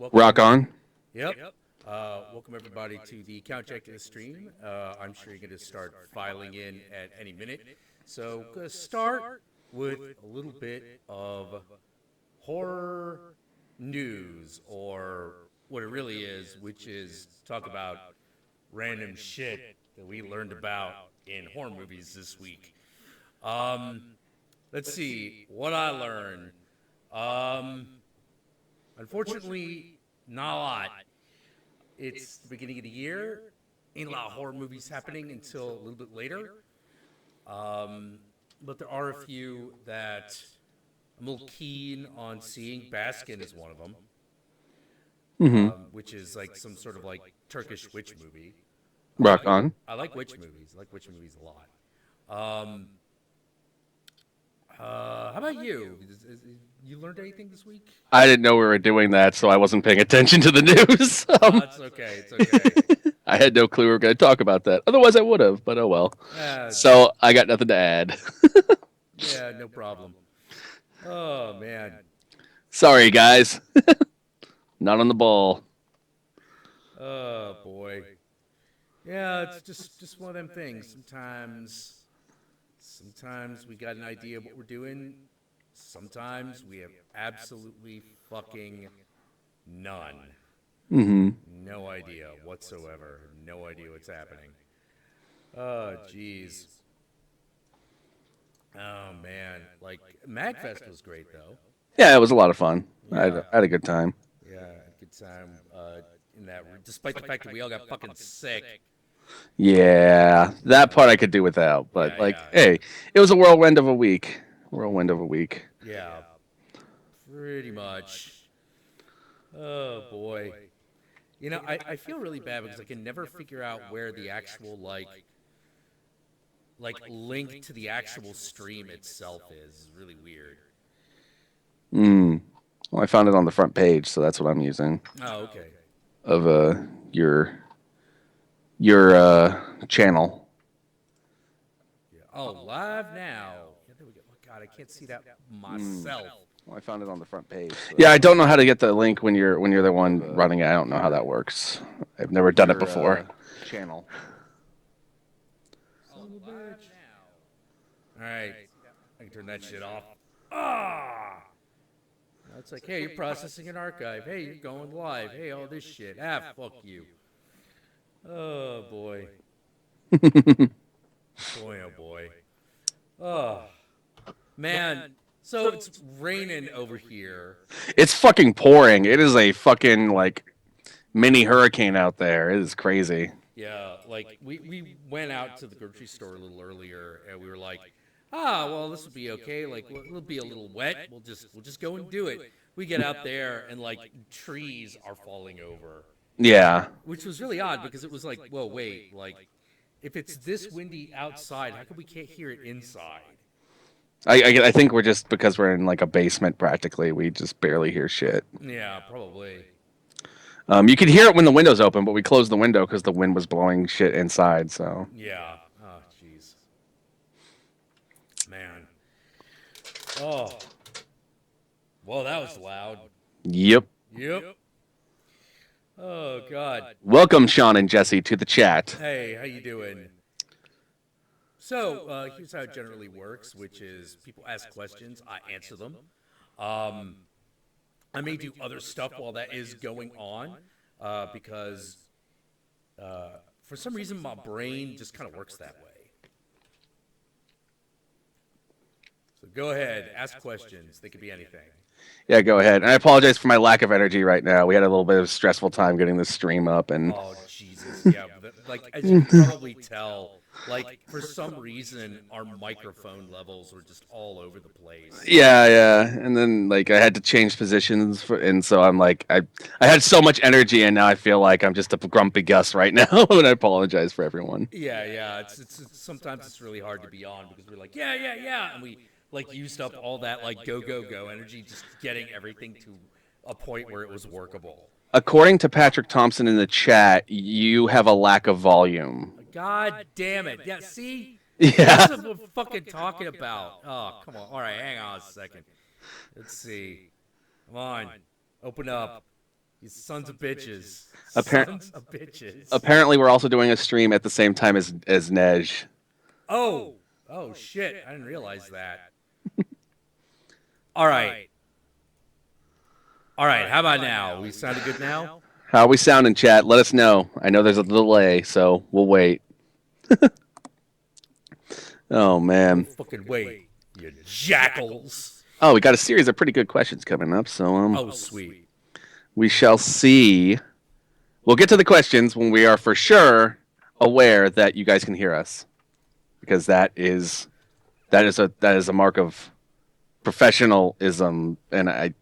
Rock on. Yep. Welcome everybody to the Count Jackula stream. I'm sure you're going to start filing in at any minute. So I'm going to start with a little bit of horror news, or what it really is, which is talk about random shit that we learned about in horror movies this week. Let's see what I learned. Unfortunately, not a lot. It's the beginning of the year. Ain't a lot of horror movies happening until a little bit later. But there are a few that I'm a little keen on seeing. Baskin is one of them, which is like some sort of like Turkish witch movie. Rock on. I like witch movies. I like witch movies a lot. How about you? You learned anything this week? I didn't know we were doing that, so I wasn't paying attention to the news. It's okay. It's okay. I had no clue we were going to talk about that. Otherwise, I would have, but oh well. So I got nothing to add. Yeah, no problem. Oh, man. Sorry, guys. Not on the ball. Oh, boy. Yeah, it's just one of them things. Sometimes we got an idea of what we're doing. Sometimes we have absolutely fucking none. No idea whatsoever. No idea what's happening. Oh, jeez. Oh, man. Like, Magfest was great, though. Yeah, it was a lot of fun. Yeah. I had a good time. Yeah, good time in that. Despite the fact that we all got fucking sick. Yeah, that part I could do without. But, hey, it was a whirlwind of a week. Yeah, pretty much. Oh, boy. You know, I feel really bad because I can never figure out where the actual, like link to the actual stream itself is. It's really weird. Well, I found it on the front page, so that's what I'm using. Oh, okay. Of your channel. Yeah. Oh, live now. Yeah, there we go. Oh, God, I can't see that myself. Well, I found it on the front page. So. Yeah, I don't know how to get the link when you're the one running it. I don't know how that works. I've never done it before. Channel. Oh, live now. All right, I can turn that shit off. Ah. It's like, hey, you're processing an archive. Hey, you're going live. Hey, all this shit. Fuck you. Oh, boy. Boy, oh, boy. Oh, man. So it's raining over here. It's fucking pouring. It is a fucking, like, mini hurricane out there. It is crazy. Yeah, like, we went out to the grocery store a little earlier, and we were like, well, this will be okay. Like, it'll be a little wet. We'll just go and do it. We get out there, and, like, trees are falling over. Yeah. Which was really odd, because it was like, whoa, wait, like, if it's this windy outside, how come we can't hear it inside? I think we're just, because we're in, like, a basement, practically. We just barely hear shit. Yeah, probably. You could hear it when the window's open, but we closed the window because the wind was blowing shit inside, so. Yeah. Oh, jeez. Man. Oh. Well, that was loud. Yep. Oh, God. Welcome, Sean and Jesse, to the chat. Hey, how you doing? So, here's how it generally works, which is people ask questions, I answer them. I may do other stuff while that is going on, because for some reason my brain just kind of works that way. So go ahead, ask questions. They could be anything. Yeah, go ahead. And I apologize for my lack of energy right now. We had a little bit of a stressful time getting this stream up. And oh, Jesus. Yeah, like, as you can probably tell, like, for some reason, our microphone levels were just all over the place. Yeah. And then, like, I had to change positions. And so I'm like, I had so much energy, and now I feel like I'm just a grumpy Gus right now. And I apologize for everyone. Yeah. It's sometimes it's really hard to be on because we're like, yeah. And we, like, used up all that, like, go energy just getting everything to a point where it was workable. According to Patrick Thompson in the chat, you have a lack of volume. God damn it. Yeah, see? Yeah. That's what we're fucking talking about. Oh, come on. All right, hang on a second. Let's see. Come on. Open up. You sons of bitches. Appar- Sons of bitches. Apparently, we're also doing a stream at the same time as Nej. Oh. Oh, shit. I didn't realize that. All right. All right. How about now? We sounded good now? How are we sound in chat? Let us know. I know there's a delay, so we'll wait. Oh, man. Fucking wait. You jackals. Oh, we got a series of pretty good questions coming up, so Oh, sweet. we shall see. We'll get to the questions when we are for sure aware that you guys can hear us, because that is a mark of professionalism, and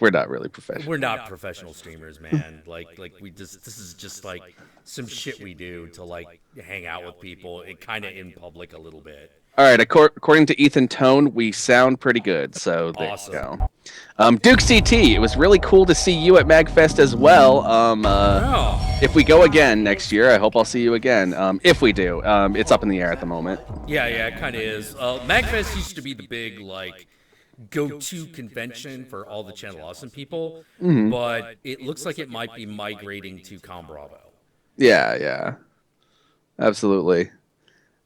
we're not really professional. We're not professional streamers, man. Like this is just like some shit we do to like hang out with people and kind of in public a little bit. All right, according to Ethan Tone, we sound pretty good, so there Awesome. you go. Duke CT, it was really cool to see you at Magfest as well. If we go again next year, I hope I'll see you again. If we do, it's up in the air at the moment. Yeah, it kind of is. Magfest used to be the big like go-to convention for all the Channel Awesome people, but it looks like it might be migrating to Com Bravo. Yeah, absolutely.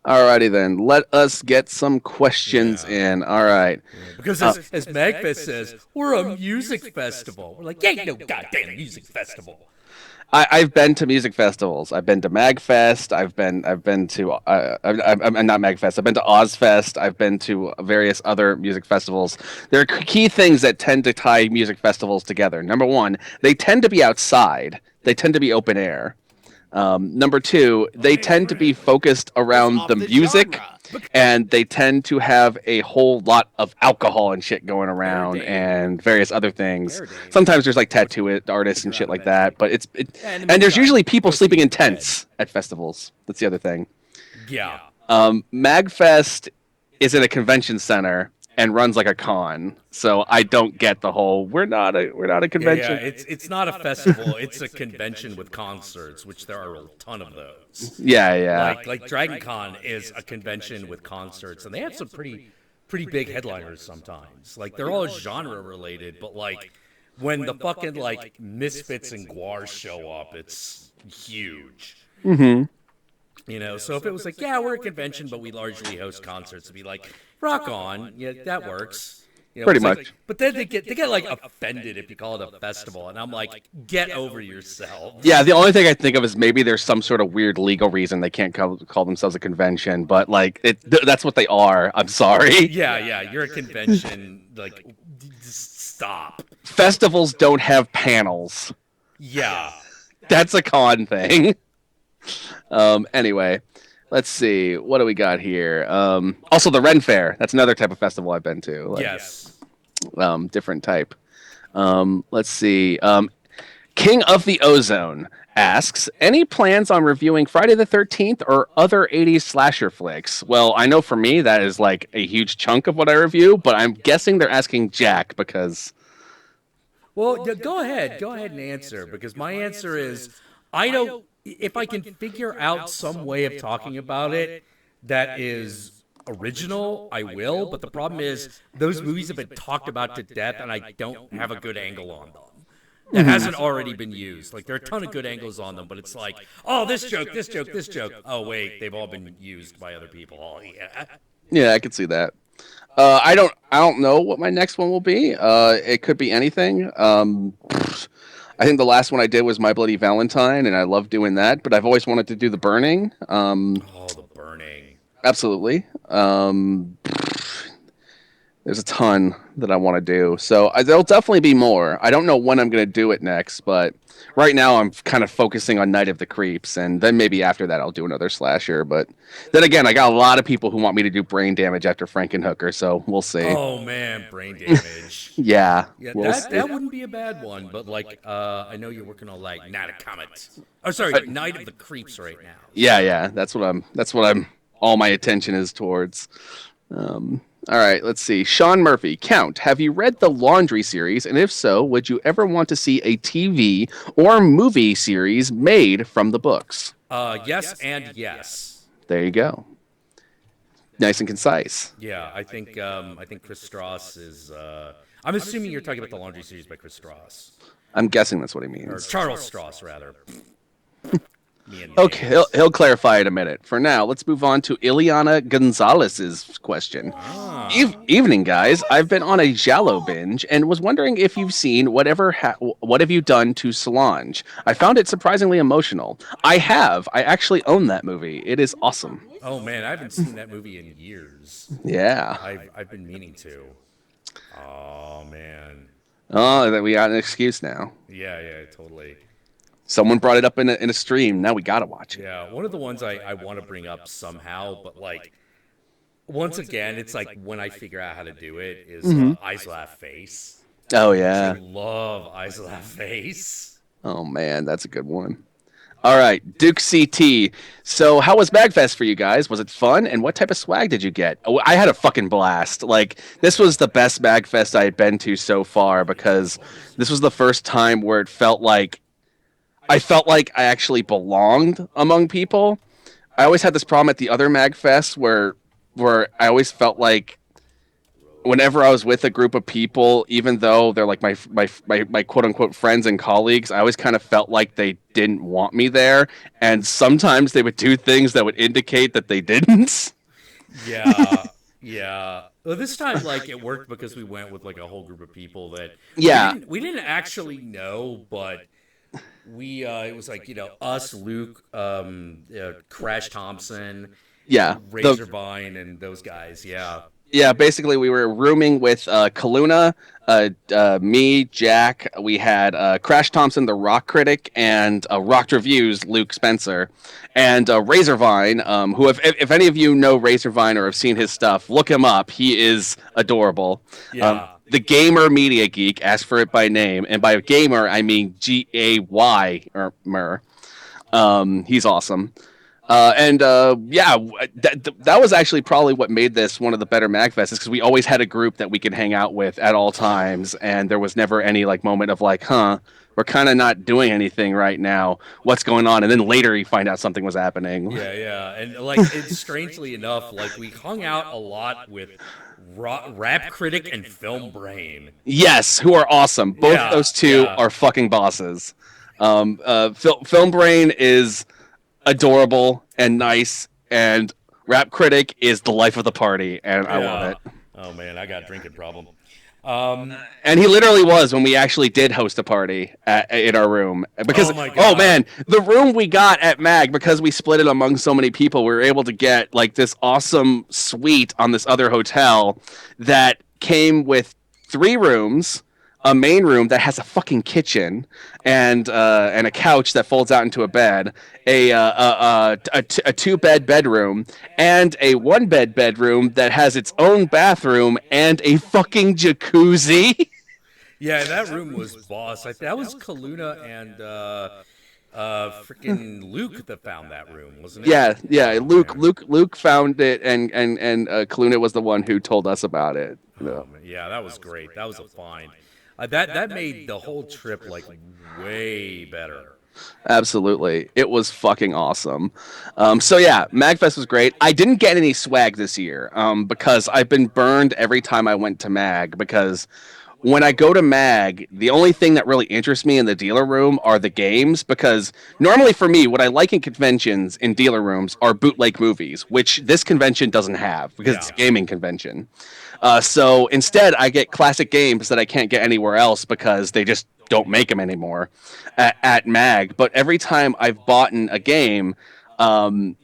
Alrighty then, let us get some questions in. All right. Because as Magfest says, we're a music festival. We're like, ain't no goddamn music festival. I've been to music festivals. I've been to Magfest. I've been to I'm not Magfest. I've been to Ozfest. I've been to various other music festivals. There are key things that tend to tie music festivals together. Number one, they tend to be outside. They tend to be open air. Number two, they tend to be focused around the music, and they tend to have a whole lot of alcohol and shit going around and various other things. Sometimes there's like tattoo artists and shit like that, but and there's usually people sleeping in tents at festivals. That's the other thing. Yeah. Magfest is in a convention center and runs like a con, so I don't get the whole we're not a convention. Yeah, it's not a festival, it's a convention with concerts, which there are a ton of those. Yeah. Like Dragon Con is a convention with concerts, and they have some pretty big headliners sometimes. Like they're all genre related, but like when the fucking like Misfits and Guar show up, it's huge. Mm-hmm. You know, so if it was like, yeah, we're a convention, but we largely host concerts, it'd be like, rock on, yeah, that works. You know, pretty much. Like, but then they get like offended if you call it a festival, and I'm like, get over yourselves. Yeah, the only thing I think of is maybe there's some sort of weird legal reason they can't call themselves a convention, but like that's what they are. I'm sorry. Yeah, you're a convention. Like, just stop. Festivals don't have panels. Yeah, that's a con thing. Anyway, let's see. What do we got here? Also, the Ren Fair. That's another type of festival I've been to. Like, yes. Different type. Let's see. King of the Ozone asks, any plans on reviewing Friday the 13th or other 80s slasher flicks? Well, I know for me that is like a huge chunk of what I review, but I'm guessing they're asking Jack because... Well, go ahead and answer, because my answer is I don't... If I can figure out some way of talking about it that is original, I will. But the problem is those movies have been talked about to death, and I don't have a good angle on them. That hasn't already been used. Like, there are a ton of good angles on them, but it's like, oh, this joke. Oh, wait, they've all been used by other people. Oh, yeah. Yeah, I could see that. I don't know what my next one will be. It could be anything. I think the last one I did was My Bloody Valentine, and I love doing that, but I've always wanted to do The Burning. The Burning. Absolutely. There's a ton that I want to do. So there'll definitely be more. I don't know when I'm going to do it next, but right now I'm kind of focusing on Night of the Creeps, and then maybe after that I'll do another slasher. But then again, I got a lot of people who want me to do Brain Damage after Frankenhooker, so we'll see. Oh, man, Brain Damage. Yeah, that wouldn't be a bad one, but like, I know you're working on like Night of Comet. Oh, sorry, Night of the Creeps right now. Yeah, that's what I'm all my attention is towards. All right, let's see. Sean Murphy, Count, have you read the Laundry series? And if so, would you ever want to see a TV or movie series made from the books? Yes and yes. There you go. Nice and concise. Yeah, I think Chris Strauss is... I'm assuming you're talking about the Laundry series by Chris Strauss. I'm guessing that's what he Or means. Charles Strauss, rather. Me and Okay, names. he'll clarify in a minute. For now, let's move on to Ileana Gonzalez's question. Evening, guys. I've been on a Giallo binge and was wondering if you've seen what have you done to Solange? I found it surprisingly emotional. I have. I actually own that movie. It is awesome. Oh man, I haven't seen that movie in years. Yeah. I've been meaning to. Oh man. Oh, that we got an excuse now. Yeah, totally. Someone brought it up in a stream. Now we gotta watch it. Yeah, one of the ones I want to bring up somehow, but like once again, it's like when I figure out how to do it is Eyes Laugh Face. Oh I yeah. love Eyes Laugh Face. Oh man, that's a good one. All right, Duke CT. So, how was Magfest for you guys? Was it fun? And what type of swag did you get? Oh, I had a fucking blast. Like, this was the best Magfest I had been to so far because this was the first time where I felt like I actually belonged among people. I always had this problem at the other Magfests where I always felt like whenever I was with a group of people, even though they're like my quote unquote friends and colleagues, I always kind of felt like they didn't want me there, and sometimes they would do things that would indicate that they didn't. Yeah. Well, this time, like, it worked because we went with like a whole group of people that we didn't actually know, but we it was like us, Luke, Crash Thompson, Razorvine, and those guys. Yeah, basically we were rooming with Kaluna, me, Jack. We had Crash Thompson, the rock critic, and Rocked Reviews, Luke Spencer, and Razorvine, who, if any of you know Razorvine or have seen his stuff, look him up. He is adorable. Yeah. The Gamer Media Geek, asked for it by name, and by gamer I mean Gay or mer. He's awesome. That was actually probably what made this one of the better Magfests, because we always had a group that we could hang out with at all times, and there was never any like moment of like, we're kind of not doing anything right now. What's going on? And then later you find out something was happening. Yeah, and like it's strangely enough, like we hung out a lot with Rap Critic and Film Brain. Yes, who are awesome. Both of those two are fucking bosses. Film Brain is adorable and nice, and Rap Critic is the life of the party, and I love it. Oh man, I got a drinking problem. And he literally was when we actually did host a party in our room, because man, the room we got at Mag, because we split it among so many people, we were able to get like this awesome suite on this other hotel that came with 3 rooms, a main room that has a fucking kitchen, and a couch that folds out into a bed, a 2-bed bedroom, and a 1-bed bedroom that has its own bathroom and a fucking jacuzzi. Yeah, that room was boss. That was Kaluna and freaking Luke that found that room, wasn't it? Yeah. Luke found it, and Kaluna was the one who told us about it. Yeah, that was great. That was a find. That made the whole trip like way better. Absolutely. It was fucking awesome. Magfest was great. I didn't get any swag this year because I've been burned every time I went to Mag, because when I go to Mag, the only thing that really interests me in the dealer room are the games, because normally for me, what I like in conventions in dealer rooms are bootleg movies, which this convention doesn't have because it's a gaming convention. So instead, I get classic games that I can't get anywhere else because they just don't make them anymore at Mag. But every time I've bought a game,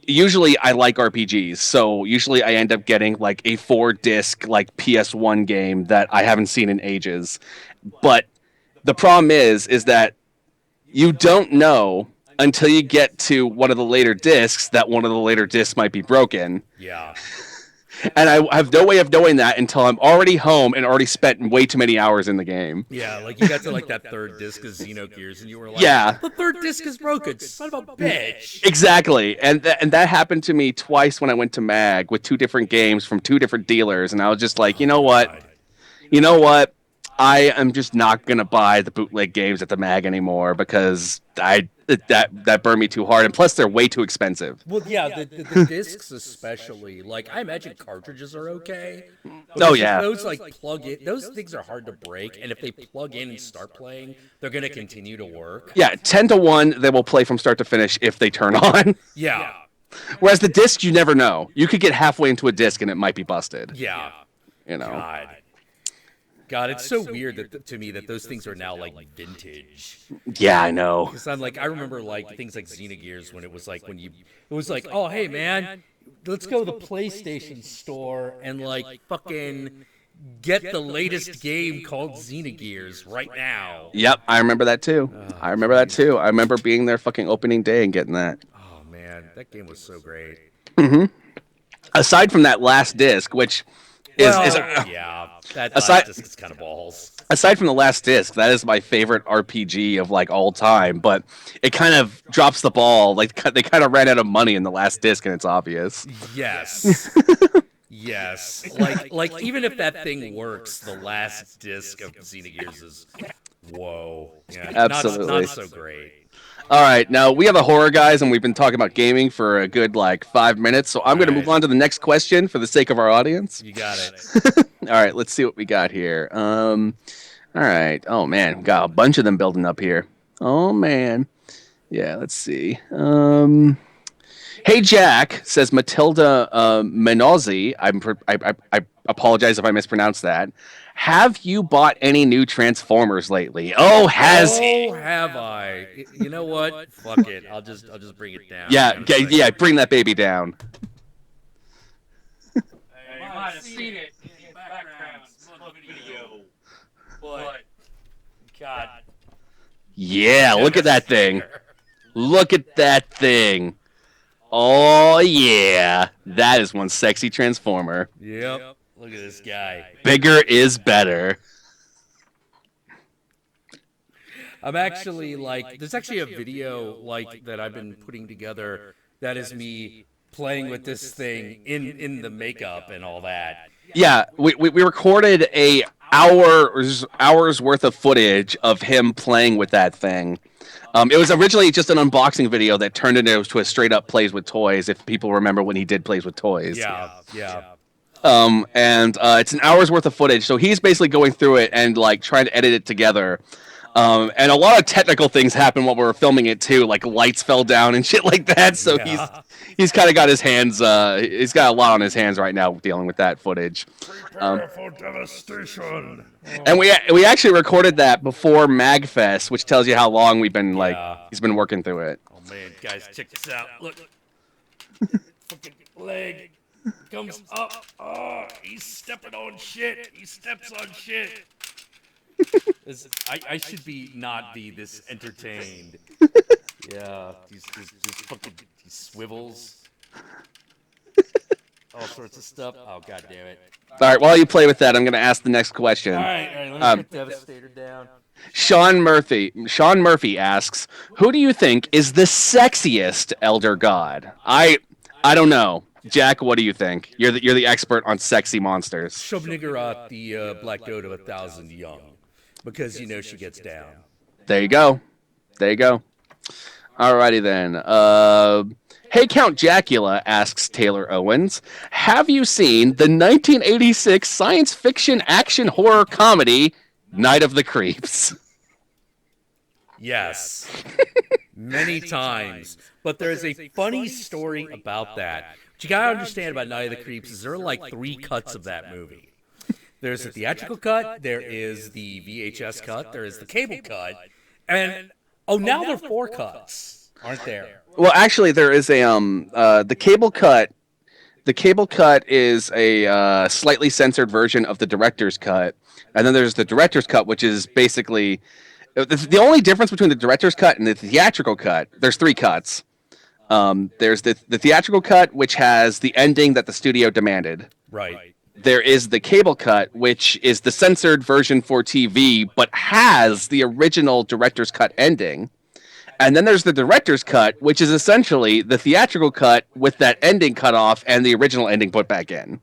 usually I like RPGs. So usually I end up getting like a 4-disc like PS1 game that I haven't seen in ages. But the problem is that you don't know until you get to one of the later discs that one of the later discs might be broken. Yeah. And I have no way of knowing that until I'm already home and already spent way too many hours in the game. Yeah, like you got to like that 3rd disc of Xenogears, and you were like, the 3rd disc is broken, son of a bitch. Exactly, and that happened to me twice when I went to Mag with 2 different games from 2 different dealers, and I was just like, you know what? I am just not gonna buy the bootleg games at the mag anymore because that burned me too hard, and plus they're way too expensive. Well, yeah, the discs especially. Like, I imagine cartridges are okay. Oh Because if yeah, those, like, plug in, those things are hard to break. And if they plug in and start playing, they're going to continue to work. yeah, 10 to 1 they will play from start to finish if they turn on. Yeah. Whereas the disc, you never know. You could get halfway into a disc and it might be busted. Yeah. You know. God, it's so weird to me that those things are now like vintage. Yeah, I know. Because I'm like, I remember like things like Xenogears when it was like it was like, oh hey man, let's go to the PlayStation store and like fucking get the latest game called Xenogears right now. Yep, I remember that too. I remember being there fucking opening day and getting that. Oh man, that game was so great. Aside from that last disc, which is yeah, that last disc is kind of balls. Aside from the last disc, that is my favorite RPG of like all time. But it kind of drops the ball. Like they kind of ran out of money in the last disc, and it's obvious. Yes. Yes. Like even if that thing works, the last disc of Xenogears is whoa. Yeah, Absolutely. Not so great. All right, now we are the horror guys, and we've been talking about gaming for a good like 5 minutes. So I'm going to move on to the next question for the sake of our audience. You got it. All right, let's see what we got here. All right. Oh man, we got a bunch of them building up here. Oh man. Yeah, let's see. Hey Jack, says Matilda Menozzi. I apologize if I mispronounced that. Have you bought any new Transformers lately? Oh, has he? Oh, have I? You know what? Fuck it. I'll just bring it down. Yeah, bring that baby down. You might have seen it in the background, some video, but God. Yeah, look at that thing. Look at that thing. Oh yeah, that is one sexy Transformer. Yep. Look at this guy. Bigger is better. I'm actually like, there's actually a video like that I've been putting together that is me playing with this thing in the makeup and all that. Yeah, we recorded a hours worth of footage of him playing with that thing. It was originally just an unboxing video that turned into a straight up plays with toys. If people remember when he did plays with toys. Yeah. And it's an hour's worth of footage. So he's basically going through it and like trying to edit it together. And a lot of technical things happened while we were filming it too, like lights fell down and shit like that. So he's kind of got his hands. He's got a lot on his hands right now dealing with that footage. Prepare for devastation. And we actually recorded that before Magfest, which tells you how long we've been he's been working through it. Oh man, guys, check this out. Look, fucking leg comes up. Oh, he's stepping on shit. He steps on shit. I should not be this entertained. Yeah, these fucking these swivels, all sorts of stuff. Oh god damn it! All right, while you play with that, I'm going to ask the next question. All right, let me put Devastator down. Sean Murphy asks, "Who do you think is the sexiest elder god?" I don't know. Jack, what do you think? You're the expert on sexy monsters. Shub-Niggurath, the Black Goat of 1,000 Young, because you know she gets down. There you go. Alrighty then. Hey Count Jackula, asks Taylor Owens, have you seen the 1986 science fiction action horror comedy Night of the Creeps? Yes. Many times. But there's a funny story about that. What you gotta understand about Night of the Creeps is there are like 3 cuts of that movie. There's the theatrical cut, there is the VHS cut, there is the cable cut, and now there are 4 cuts, aren't there? Well, actually, there is a the cable cut. The cable cut is a slightly censored version of the director's cut, and then there's the director's cut, which is basically the only difference between the director's cut and the theatrical cut. There's 3 cuts. There's the theatrical cut, which has the ending that the studio demanded. Right. There is the cable cut, which is the censored version for TV, but has the original director's cut ending. And then there's the director's cut, which is essentially the theatrical cut with that ending cut off and the original ending put back in.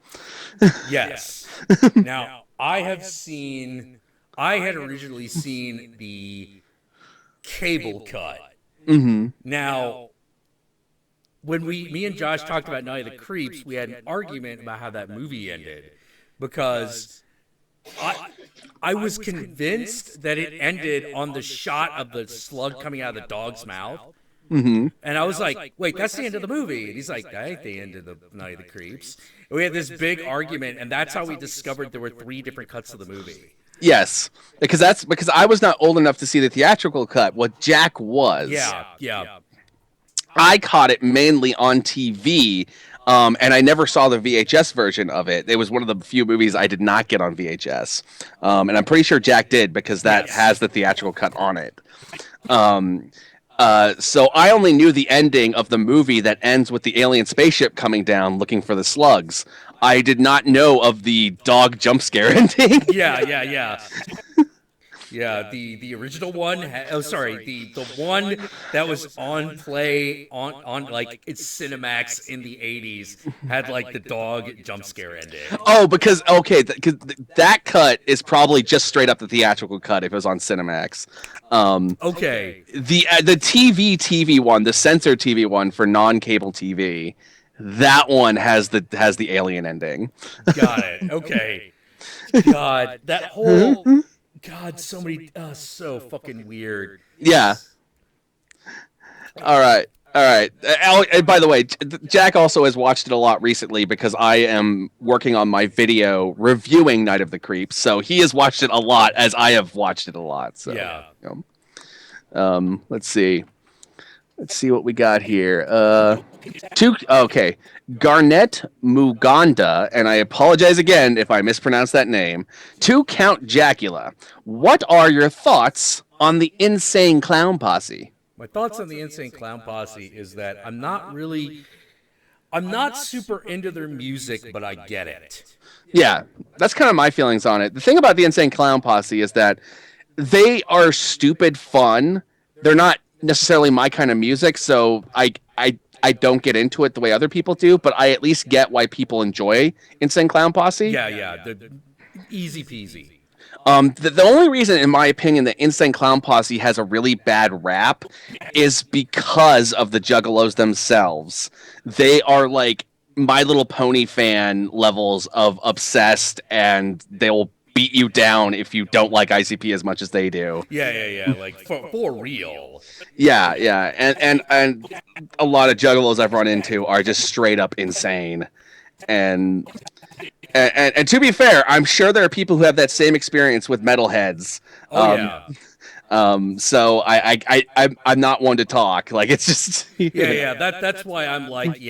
Yes. Now, I have seen I had originally seen the cable cut. Mm-hmm. Now, when me and Josh talked about Night of the Creeps, we had an argument about how that movie ended because I was convinced that it ended on the shot of the slug coming out of the dog's mouth. Mm-hmm. And I was like, wait, that's the end of the movie. And he's like, that ain't the end of the Night of the Creeps. And we had this big argument, and that's how we discovered there were 3 different cuts of the movie. Yes, because I was not old enough to see the theatrical cut. What Jack was. Yeah. I caught it mainly on TV, and I never saw the VHS version of it. It was one of the few movies I did not get on VHS, and I'm pretty sure Jack did because that has the theatrical cut on it. So I only knew the ending of the movie that ends with the alien spaceship coming down looking for the slugs. I did not know of the dog jump scare ending. Yeah. Yeah, the original one. The one that was on play on like it's Cinemax in the 80s had like the dog jump scare ending. Oh, because that cut is probably just straight up the theatrical cut if it was on Cinemax. Okay. The TV one, the censored TV one for non-cable TV, that one has the alien ending. Got it. Okay. God, that whole so many so fucking weird. Yeah. All right. And by the way, Jack also has watched it a lot recently because I am working on my video reviewing Night of the Creeps, so he has watched it a lot as I have watched it a lot. So yeah. Let's see what we got here. Garnet Muganda, and I apologize again if I mispronounce that name, to Count Jackula. What are your thoughts on the Insane Clown Posse? My thoughts on the Insane Clown Posse is that I'm not super into their music, but I get it. Yeah, that's kind of my feelings on it. The thing about the Insane Clown Posse is that they are stupid fun. They're not necessarily my kind of music, so I don't get into it the way other people do, but I at least get why people enjoy Insane Clown Posse. Yeah, the easy peasy. The only reason, in my opinion, that Insane Clown Posse has a really bad rap is because of the Juggalos themselves. They are like My Little Pony fan levels of obsessed, and they'll beat you down if you don't like ICP as much as they do. Yeah, like for real. Yeah, and a lot of Juggalos I've run into are just straight up insane, and to be fair, I'm sure there are people who have that same experience with metalheads. So I'm not one to talk. Like, it's just That's why I'm like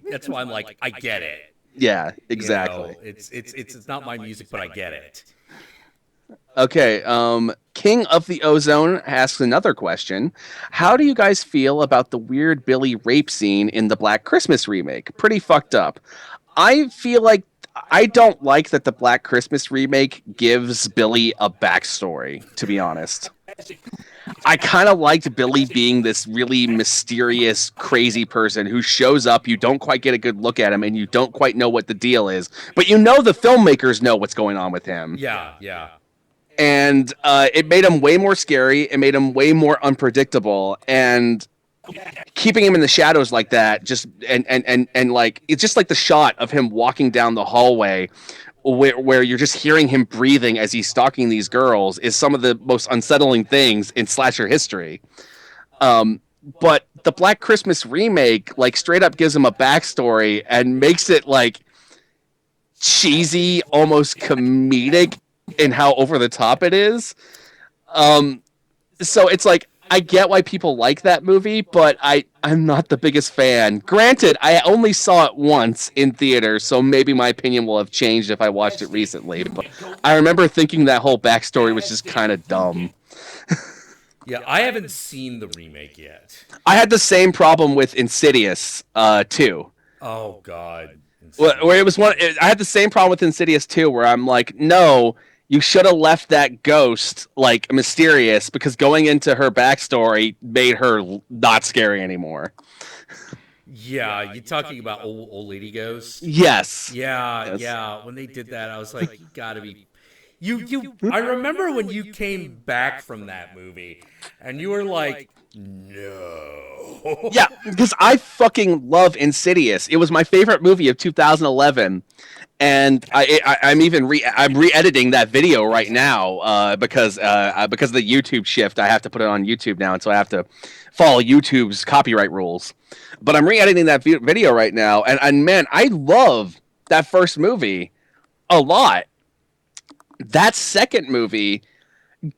that's why I'm like I get it. Yeah, exactly. It's not my music, but I get it. Okay, King of the Ozone asks another question. How do you guys feel about the weird Billy rape scene in the Black Christmas remake? Pretty fucked up. I feel like I don't like that the Black Christmas remake gives Billy a backstory, to be honest. I kind of liked Billy being this really mysterious, crazy person who shows up, you don't quite get a good look at him, and you don't quite know what the deal is. But you know the filmmakers know what's going on with him. Yeah. And it made him way more scary, it made him way more unpredictable, and keeping him in the shadows like that, just and like it's just like the shot of him walking down the hallway where you're just hearing him breathing as he's stalking these girls is some of the most unsettling things in slasher history. But the Black Christmas remake like straight up gives him a backstory and makes it like cheesy, almost comedic in how over the top it is. So it's like I get why people like that movie, but I'm not the biggest fan. Granted, I only saw it once in theaters, so maybe my opinion will have changed if I watched it recently. But I remember thinking that whole backstory was just kind of dumb. Yeah, I haven't seen the remake yet. I had the same problem with Insidious 2. Oh, God. Where it was I had the same problem with Insidious 2, where I'm like, no, you should have left that ghost like mysterious, because going into her backstory made her not scary anymore. Yeah, you're talking about old lady ghosts? Yes. Yeah. When they did that, I was like, you gotta be I remember when you came back from that movie, and you were like, no. Yeah, because I fucking love Insidious. It was my favorite movie of 2011. And I'm re-editing that video right now because of the YouTube shift. I have to put it on YouTube now, and so I have to follow YouTube's copyright rules. But I'm re-editing that video right now, and man, I love that first movie a lot. That second movie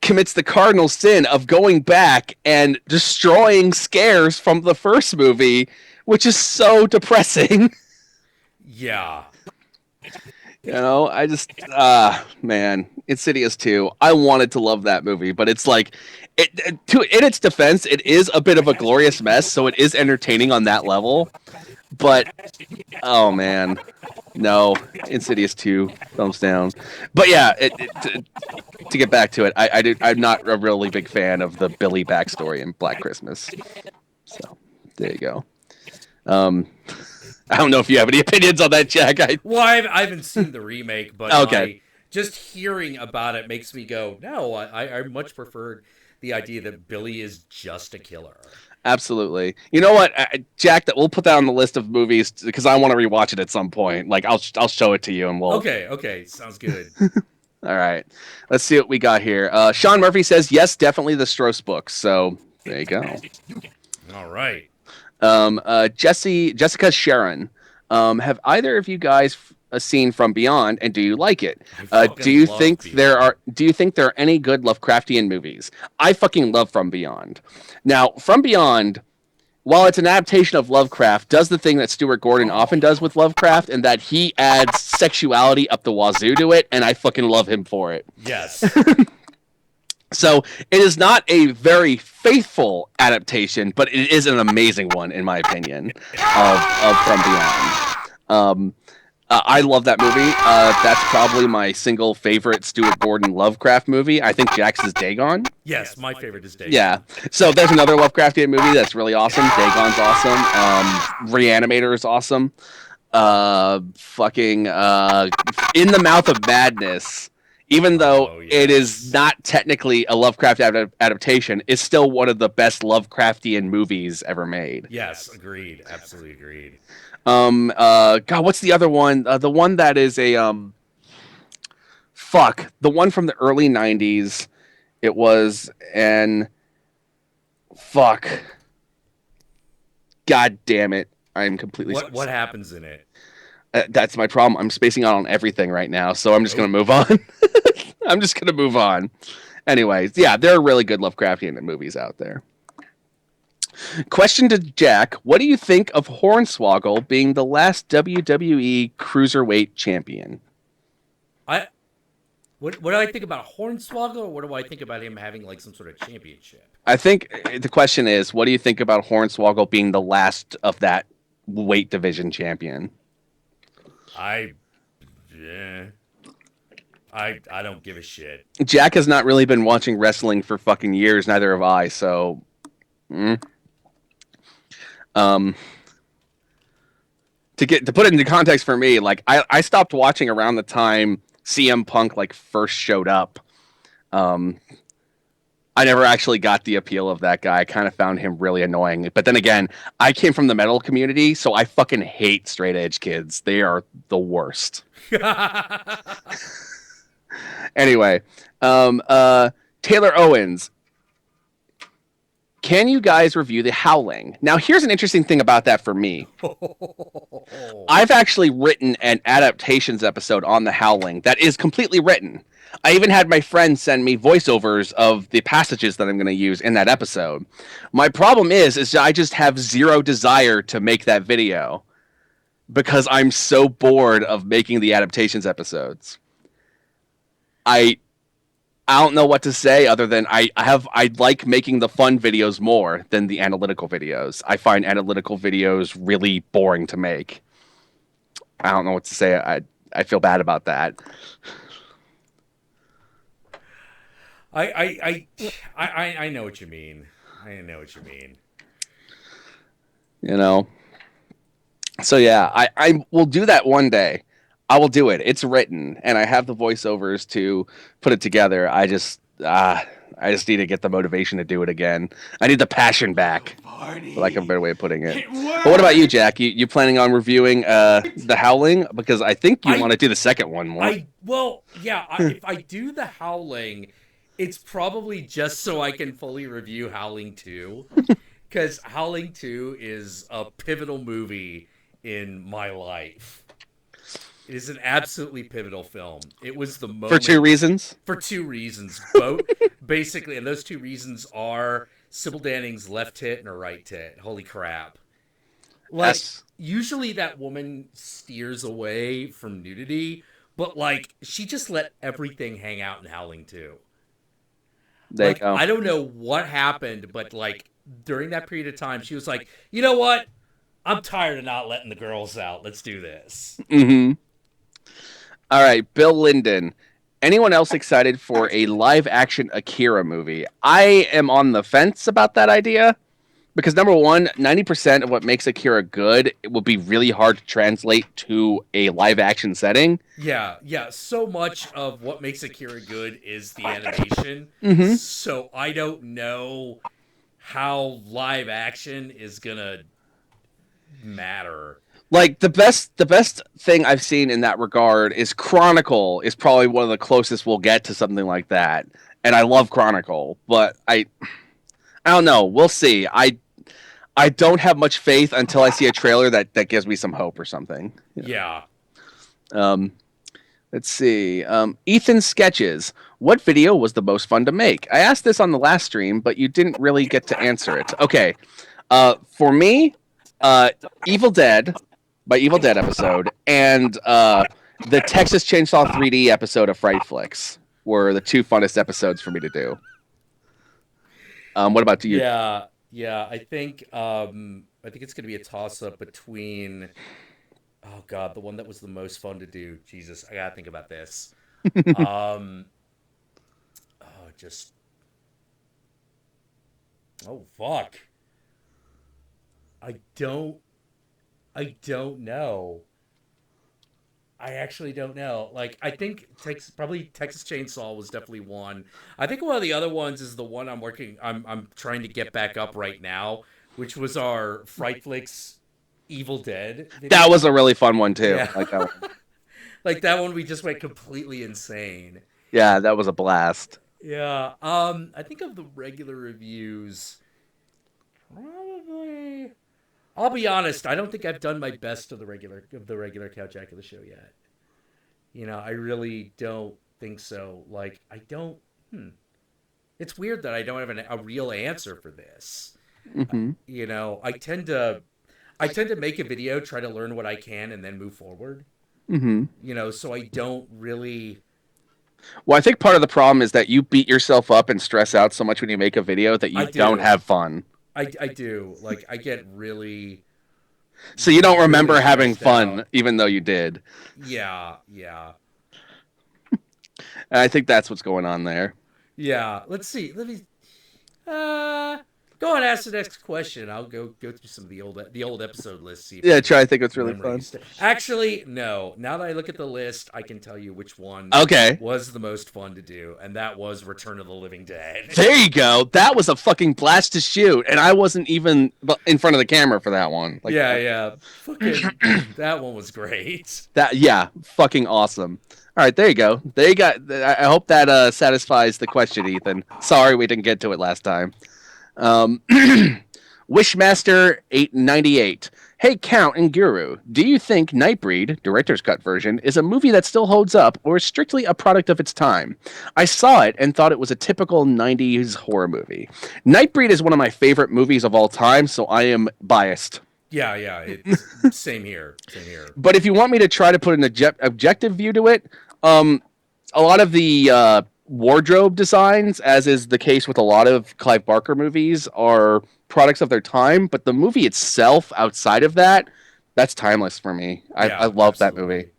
commits the cardinal sin of going back and destroying scares from the first movie, which is so depressing. Yeah. You know, I just, man, Insidious 2. I wanted to love that movie, but it's like, in its defense, it is a bit of a glorious mess, so it is entertaining on that level. But, oh man, no, Insidious 2, thumbs down. But yeah, to get back to it, I'm not a really big fan of the Billy backstory in Black Christmas. So, there you go. I don't know if you have any opinions on that, Jack. Well, I haven't seen the remake, but okay. Just hearing about it makes me go, no, I much preferred the idea that Billy is just a killer. Absolutely. You know what, Jack? That we'll put that on the list of movies because I want to rewatch it at some point. Like I'll show it to you and we'll. Okay, sounds good. All right, let's see what we got here. Sean Murphy says yes, definitely the Strauss books. So there you go. All right. Jessica Sharon. Have either of you guys seen From Beyond, and do you like it? Do you think there are any good Lovecraftian movies? I fucking love From Beyond. Now, From Beyond, while it's an adaptation of Lovecraft, does the thing that Stuart Gordon often does with Lovecraft, and that he adds sexuality up the wazoo to it, and I fucking love him for it. Yes. So it is not a very faithful adaptation, but it is an amazing one, in my opinion, of From Beyond. I love that movie. That's probably my single favorite Stuart Gordon Lovecraft movie. I think Jack's is Dagon. Yes, my favorite is Dagon. Yeah. So there's another Lovecraftian movie that's really awesome. Dagon's awesome. Reanimator is awesome. In the Mouth of Madness, even though it is not technically a Lovecraft adaptation, is still one of the best Lovecraftian movies ever made. Yes, agreed. Absolutely agreed. God, what's the other one? The one that is the one from the early 90s. It was God damn it. I'm completely... What happens in it? That's my problem. I'm spacing out on everything right now, so I'm just going to move on. I'm just going to move on. Anyways, yeah, there are really good Lovecraftian movies out there. Question to Jack: what do you think of Hornswoggle being the last WWE Cruiserweight champion? What do I think about Hornswoggle, or what do I think about him having like some sort of championship? I think the question is, what do you think about Hornswoggle being the last of that weight division champion? I don't give a shit. Jack has not really been watching wrestling for fucking years, neither have I, so... To put it into context for me, like I stopped watching around the time CM Punk like first showed up. I never actually got the appeal of that guy. I kind of found him really annoying. But then again, I came from the metal community, so I fucking hate straight edge kids. They are the worst. Anyway, Taylor Owens. Can you guys review The Howling? Now, here's an interesting thing about that for me. I've actually written an Adaptations episode on The Howling that is completely written. I even had my friend send me voiceovers of the passages that I'm going to use in that episode. My problem is I just have zero desire to make that video because I'm so bored of making the Adaptations episodes. I don't know what to say other than I like making the fun videos more than the analytical videos. I find analytical videos really boring to make. I don't know what to say. I feel bad about that. I know what you mean. I know what you mean. You know. So yeah, I will do that one day. I will do it. It's written, and I have the voiceovers to put it together. I just need to get the motivation to do it again. I need the passion back. Party. For like a better way of putting it. It But what about you, worked! Jack? You planning on reviewing The Howling? Because I think you want to do the second one more. If I do the Howling, it's probably just so I can fully review Howling 2. Because Howling 2 is a pivotal movie in my life. It is an absolutely pivotal film. It was the moment... For two reasons? For two reasons. Both, basically, and those two reasons are Sybil Danning's left tit and her right tit. Holy crap. Like, Yes. usually that woman steers away from nudity, but, like, she just let everything hang out in Howling 2. There Like, you go. I don't know what happened, but, like, during that period of time, she was like, you know what? I'm tired of not letting the girls out. Let's do this. Mm-hmm. All right, Bill Linden. Anyone else excited for a live-action Akira movie? I am on the fence about that idea because number one, 90% of what makes Akira good it will be really hard to translate to a live-action setting. Yeah. So much of what makes Akira good is the animation. Mm-hmm. So I don't know how live action is gonna matter. Like the best thing I've seen in that regard is Chronicle is probably one of the closest we'll get to something like that. And I love Chronicle, but I don't know. We'll see. I don't have much faith until I see a trailer that gives me some hope or something. Yeah. Let's see. Ethan Sketches. What video was the most fun to make? I asked this on the last stream, but you didn't really get to answer it. Okay. For me, Evil Dead by Evil Dead episode and the Texas Chainsaw 3D episode of Fright Flicks were the two funnest episodes for me to do. What about you? Yeah. I think it's gonna be a toss up between. Oh God, the one that was the most fun to do. Jesus, I gotta think about this. Just. Oh fuck. I don't know. I actually don't know. Like, I think probably Texas Chainsaw was definitely one. I think one of the other ones is the one I'm trying to get back up right now, which was our Fright Flicks Evil Dead video. That was a really fun one too. Yeah. Like that one. Like that one we just went completely insane. Yeah, that was a blast. Yeah. I think of the regular reviews, probably. I'll be honest. I don't think I've done my best of the regular Couch Jackula show yet. You know, I really don't think so. Like, I don't. It's weird that I don't have a real answer for this. Mm-hmm. You know, I tend to make a video, try to learn what I can, and then move forward. Mm-hmm. You know, so I don't really. Well, I think part of the problem is that you beat yourself up and stress out so much when you make a video that you don't have fun. I do. Like, I get really... So you don't remember really having fun, out. even though you did. Yeah. And I think that's what's going on there. Yeah. Let's see. Let me... Go and ask the next question. I'll go through some of the old episode lists. Yeah, try to think what's really fun. Actually, no. Now that I look at the list, I can tell you which one was the most fun to do, and that was Return of the Living Dead. There you go. That was a fucking blast to shoot, and I wasn't even in front of the camera for that one. Like, yeah. Fucking, that one was great. Fucking awesome. All right, there you go. There you go. I hope that satisfies the question, Ethan. Sorry we didn't get to it last time. Wishmaster 898. Hey, Count and Guru, do you think Nightbreed, director's cut version, is a movie that still holds up or is strictly a product of its time? I saw it and thought it was a typical 90s horror movie. Nightbreed is one of my favorite movies of all time, so I am biased. Yeah, it's same here. But if you want me to try to put an objective view to it, a lot of the wardrobe designs, as is the case with a lot of Clive Barker movies, are products of their time, but the movie itself, outside of that, that's timeless for me. I love that movie.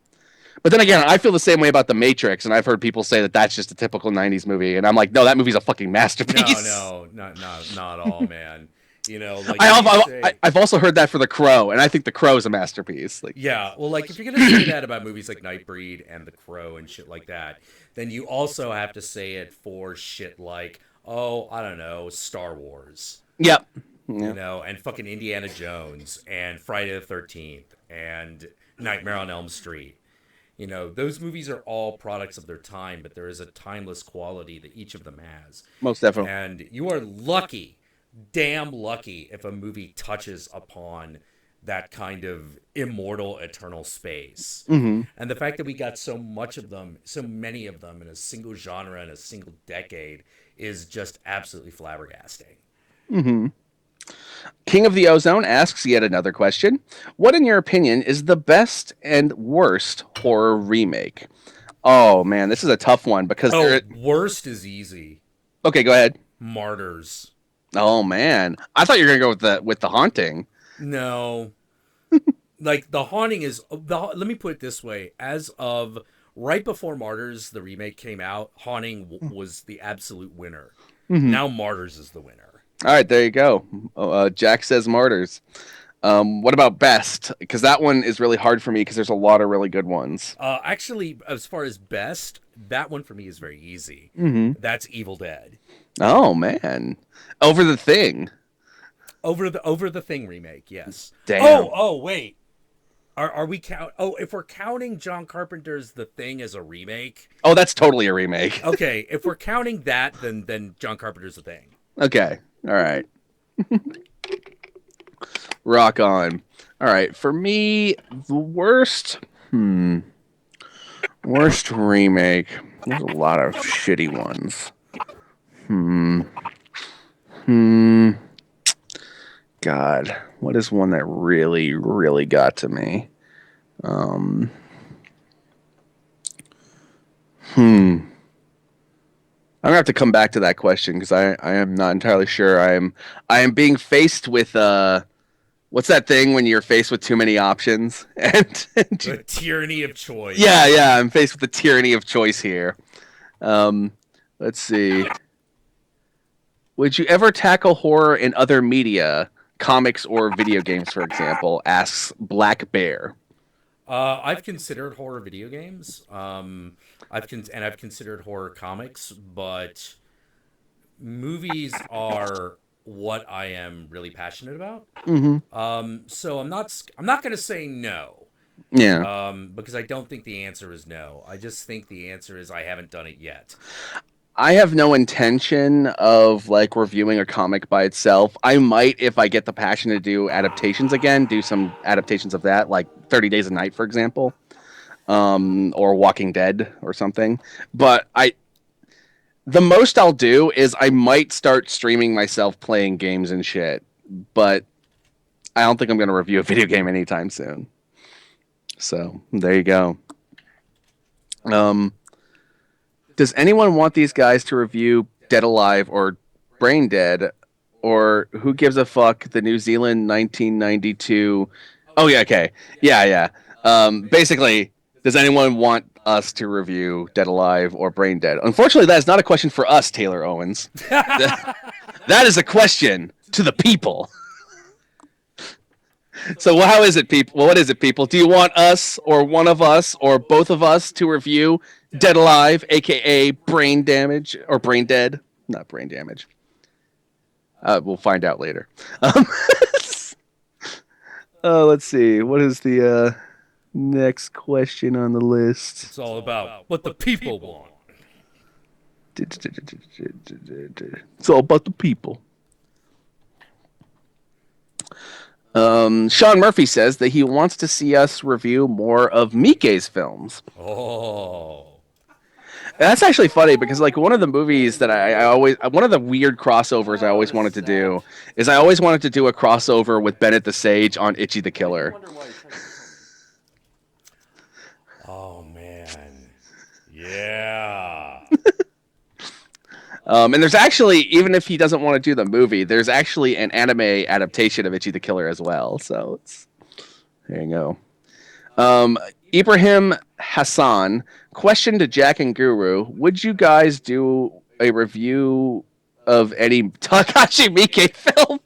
But then again, I feel the same way about The Matrix, and I've heard people say that that's just a typical 90s movie, and I'm like, no, that movie's a fucking masterpiece. No, not at all, man. You know, like I've also heard that for The Crow, and I think The Crow is a masterpiece. Like, yeah, well, like if you're gonna say that about movies like Nightbreed and The Crow and shit like that, then you also have to say it for shit like, oh, I don't know, Star Wars. yep. You know, and fucking Indiana Jones and Friday the 13th and Nightmare on Elm Street. You know, those movies are all products of their time, but there is a timeless quality that each of them has. Most definitely. And you are lucky, damn lucky, if a movie touches upon that kind of immortal, eternal space. Mm-hmm. And the fact that we got so much of them, so many of them in a single genre in a single decade is just absolutely flabbergasting. Mm-hmm. King of the Ozone asks yet another question. What, in your opinion, is the best and worst horror remake? Oh, man, this is a tough one because... worst is easy. Okay, go ahead. Martyrs. Oh, man. I thought you were going to go with the Haunting. No. Like, The Haunting is... let me put it this way. As of right before Martyrs, the remake came out, Haunting was the absolute winner. Mm-hmm. Now Martyrs is the winner. All right, there you go. Jack says Martyrs. What about best? Because that one is really hard for me because there's a lot of really good ones. Actually, as far as best, that one for me is very easy. Mm-hmm. That's Evil Dead. Oh, man. Over the Thing. Over the Thing remake, yes. Damn. Oh, wait. Are we count? Oh, if we're counting John Carpenter's The Thing as a remake. Oh, that's totally a remake. Okay, if we're counting that, then John Carpenter's The Thing. Okay. All right. Rock on. All right. For me, the worst. Worst remake. There's a lot of shitty ones. God, what is one that really, really got to me? I'm gonna have to come back to that question because I am not entirely sure. I am being faced with what's that thing when you're faced with too many options and the tyranny of choice. Yeah, I'm faced with the tyranny of choice here. Let's see. Would you ever tackle horror in other media, comics or video games, for example? Asks Black Bear. I've considered horror video games. I've considered horror comics, but movies are what I am really passionate about. Mm-hmm. So I'm not going to say no. Yeah. Because I don't think the answer is no. I just think the answer is I haven't done it yet. I have no intention of like reviewing a comic by itself. I might, if I get the passion to do adaptations again, do some adaptations of that, like 30 Days a Night, for example, or Walking Dead or something. But the most I'll do is I might start streaming myself playing games and shit. But I don't think I'm going to review a video game anytime soon. So there you go. Does anyone want these guys to review Dead Alive or Brain Dead, or who gives a fuck? The New Zealand 1992. Oh yeah, okay, yeah. Basically, does anyone want us to review Dead Alive or Brain Dead? Unfortunately, that is not a question for us, Taylor Owens. That is a question to the people. So how is it, people? Well, what is it, people? Do you want us or one of us or both of us to review Dead Alive, aka Brain Damage or Brain Dead? Not Brain Damage. We'll find out later. Let's see. What is the next question on the list? It's all about what the people want. It's all about the people. Sean Murphy says that he wants to see us review more of Miike's films. Oh. That's actually funny because like one of the movies that one of the weird crossovers I always wanted to do is I always wanted to do a crossover with Bennett the Sage on Itchy the Killer. Oh man. Yeah. And there's actually, even if he doesn't want to do the movie, there's actually an anime adaptation of Itchy the Killer as well. So there you go. Ibrahim Hassan, question to Jack and Guru: would you guys do a review of any Takashi Miike film?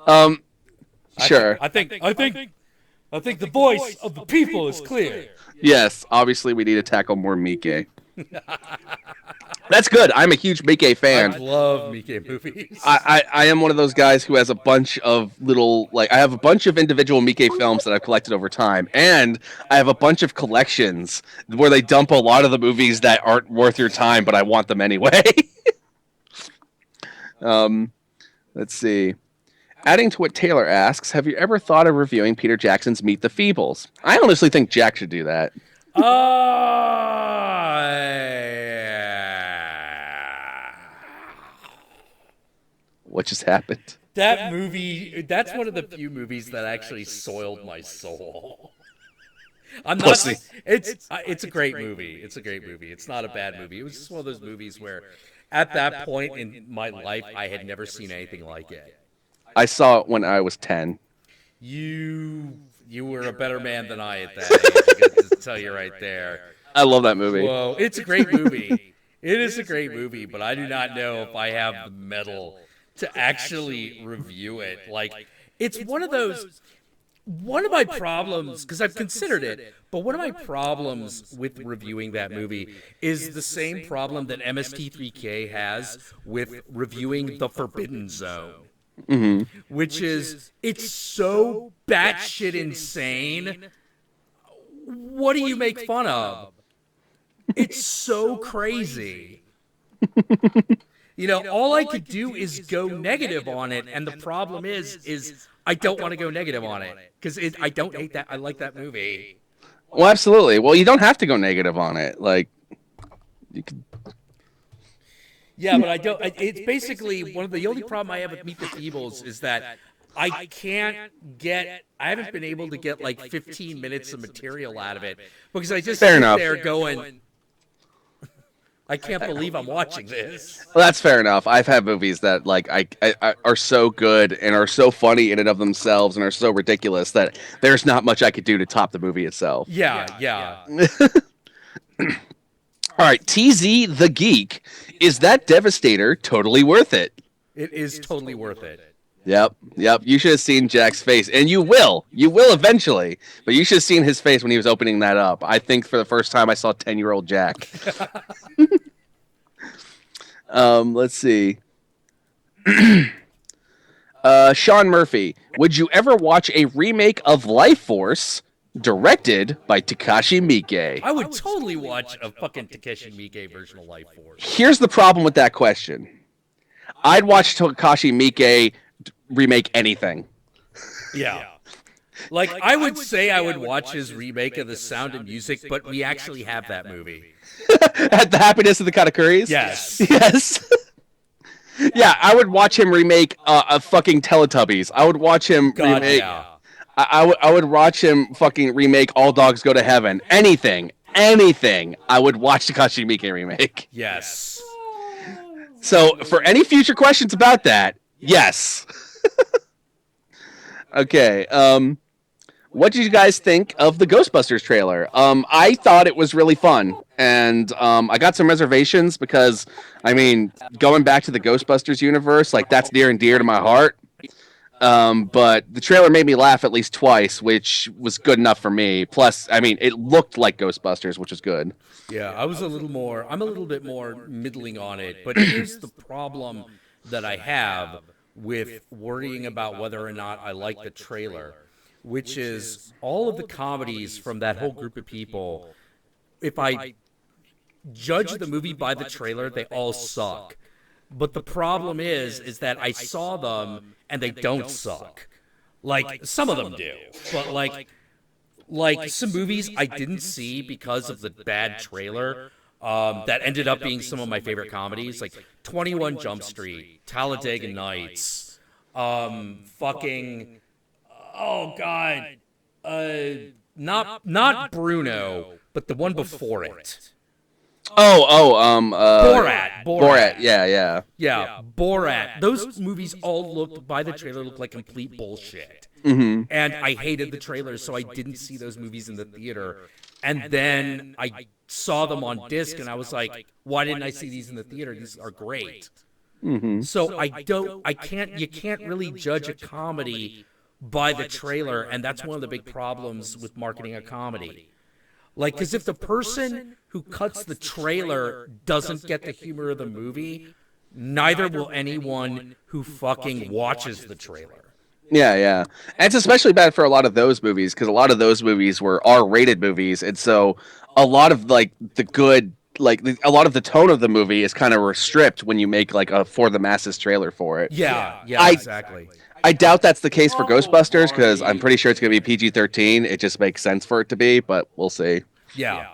Um, sure. I think the voice of the people is clear. Yes, obviously we need to tackle more Miike. That's good. I'm a huge Miike fan. I love Miike movies. I am one of those guys who has a bunch of little, like, I have a bunch of individual Miike films that I've collected over time, and I have a bunch of collections where they dump a lot of the movies that aren't worth your time, but I want them anyway. Let's see. Adding to what Taylor asks, have you ever thought of reviewing Peter Jackson's Meet the Feebles? I honestly think Jack should do that. What just happened? That movie, that's one of the few movies that actually soiled my soul. I'm not. Pussy. It's a great movie. It's a great movie. It's not a bad movie. It was just one of those movies where, at that point in my life, I had never seen anything like it. I saw it when I was 10. You were a better man than I at that age. I got to tell you right there. I love that movie. Whoa, it's a great movie. It is a great movie, but I do not know if I have the mettle to actually review it. Like, it's one of those. One of my problems, because I've considered it, but one of my problems with reviewing that movie is the same problem that MST3K has with reviewing The Forbidden Zone. Mm-hmm. Which is, it's so batshit insane. What do you make fun of? It's so crazy. You know, all I could do is go negative on it, and the problem is I don't want to go negative on it because I don't hate that. I like that movie. Well, absolutely. Well, you don't have to go negative on it. Like, you could. Yeah, but I don't. It's basically one of the only problem I have with Meet the Feebles is that I haven't been able to get like 15 minutes of material out of it because I just sit there going, I can't believe I'm watching this. Well, that's fair enough. I've had movies that like I are so good and are so funny in and of themselves and are so ridiculous that there's not much I could do to top the movie itself. Yeah. All right, TZ the Geek. Is that Devastator totally worth it? It is totally worth it. Yep. You should have seen Jack's face, and you will eventually. But you should have seen his face when he was opening that up. I think for the first time I saw 10-year-old Jack. Let's see. Sean Murphy, would you ever watch a remake of Life Force directed by Takashi Miike? I would totally watch a fucking Takashi Miike version of Life Force. Here's the problem with that question. I'd watch Takashi Miike remake anything. Yeah. Like, I would say I would watch his remake of The Sound of Music, but we actually have that movie. At The Happiness of the Katakuris? Yes. Yeah, I would watch him remake a fucking Teletubbies. I would watch him remake... Yeah. I would watch him fucking remake All Dogs Go to Heaven. Anything. I would watch Takashi Miike remake. Yes. So, for any future questions about that, yes. Okay. What did you guys think of the Ghostbusters trailer? I thought it was really fun, and I got some reservations because, I mean, going back to the Ghostbusters universe, like, that's near and dear to my heart. But the trailer made me laugh at least twice, which was good enough for me. Plus, I mean, it looked like Ghostbusters, which was good. Yeah, I'm a little bit more middling on it, but here's the problem that I have with worrying about whether or not I like the trailer, which is all of the comedies from that whole group of people, if I judge the movie by the trailer, they all suck. But the problem is that I saw them and they don't suck. Like, some of them do. But like some movies I didn't see because of the bad trailer that ended up being some of my favorite comedies, like 21 Jump Street, Talladega Nights, fucking, oh God, not Bruno, but the one before it. Borat. Yeah. Yeah, Borat. Those movies all looked, by the trailer, looked like complete bullshit. Mm-hmm. And I hated the trailers, so I didn't see those movies in the theater. And then I saw them on disc, and I was like, why didn't I see these in the theater? These are great. Mm-hmm. So you can't really judge a comedy by the trailer, and that's one of the big problems with marketing a comedy. Like, because if the person who cuts the trailer doesn't get the humor of the movie, neither will anyone who fucking watches the trailer. Yeah, yeah. And it's especially bad for a lot of those movies because a lot of those movies were R-rated movies, and so a lot of like the good, a lot of the tone of the movie is kind of stripped when you make like a for the masses trailer for it. Yeah, exactly. I doubt that's the case for Ghostbusters because I'm pretty sure it's going to be PG-13. It just makes sense for it to be, but we'll see. Yeah.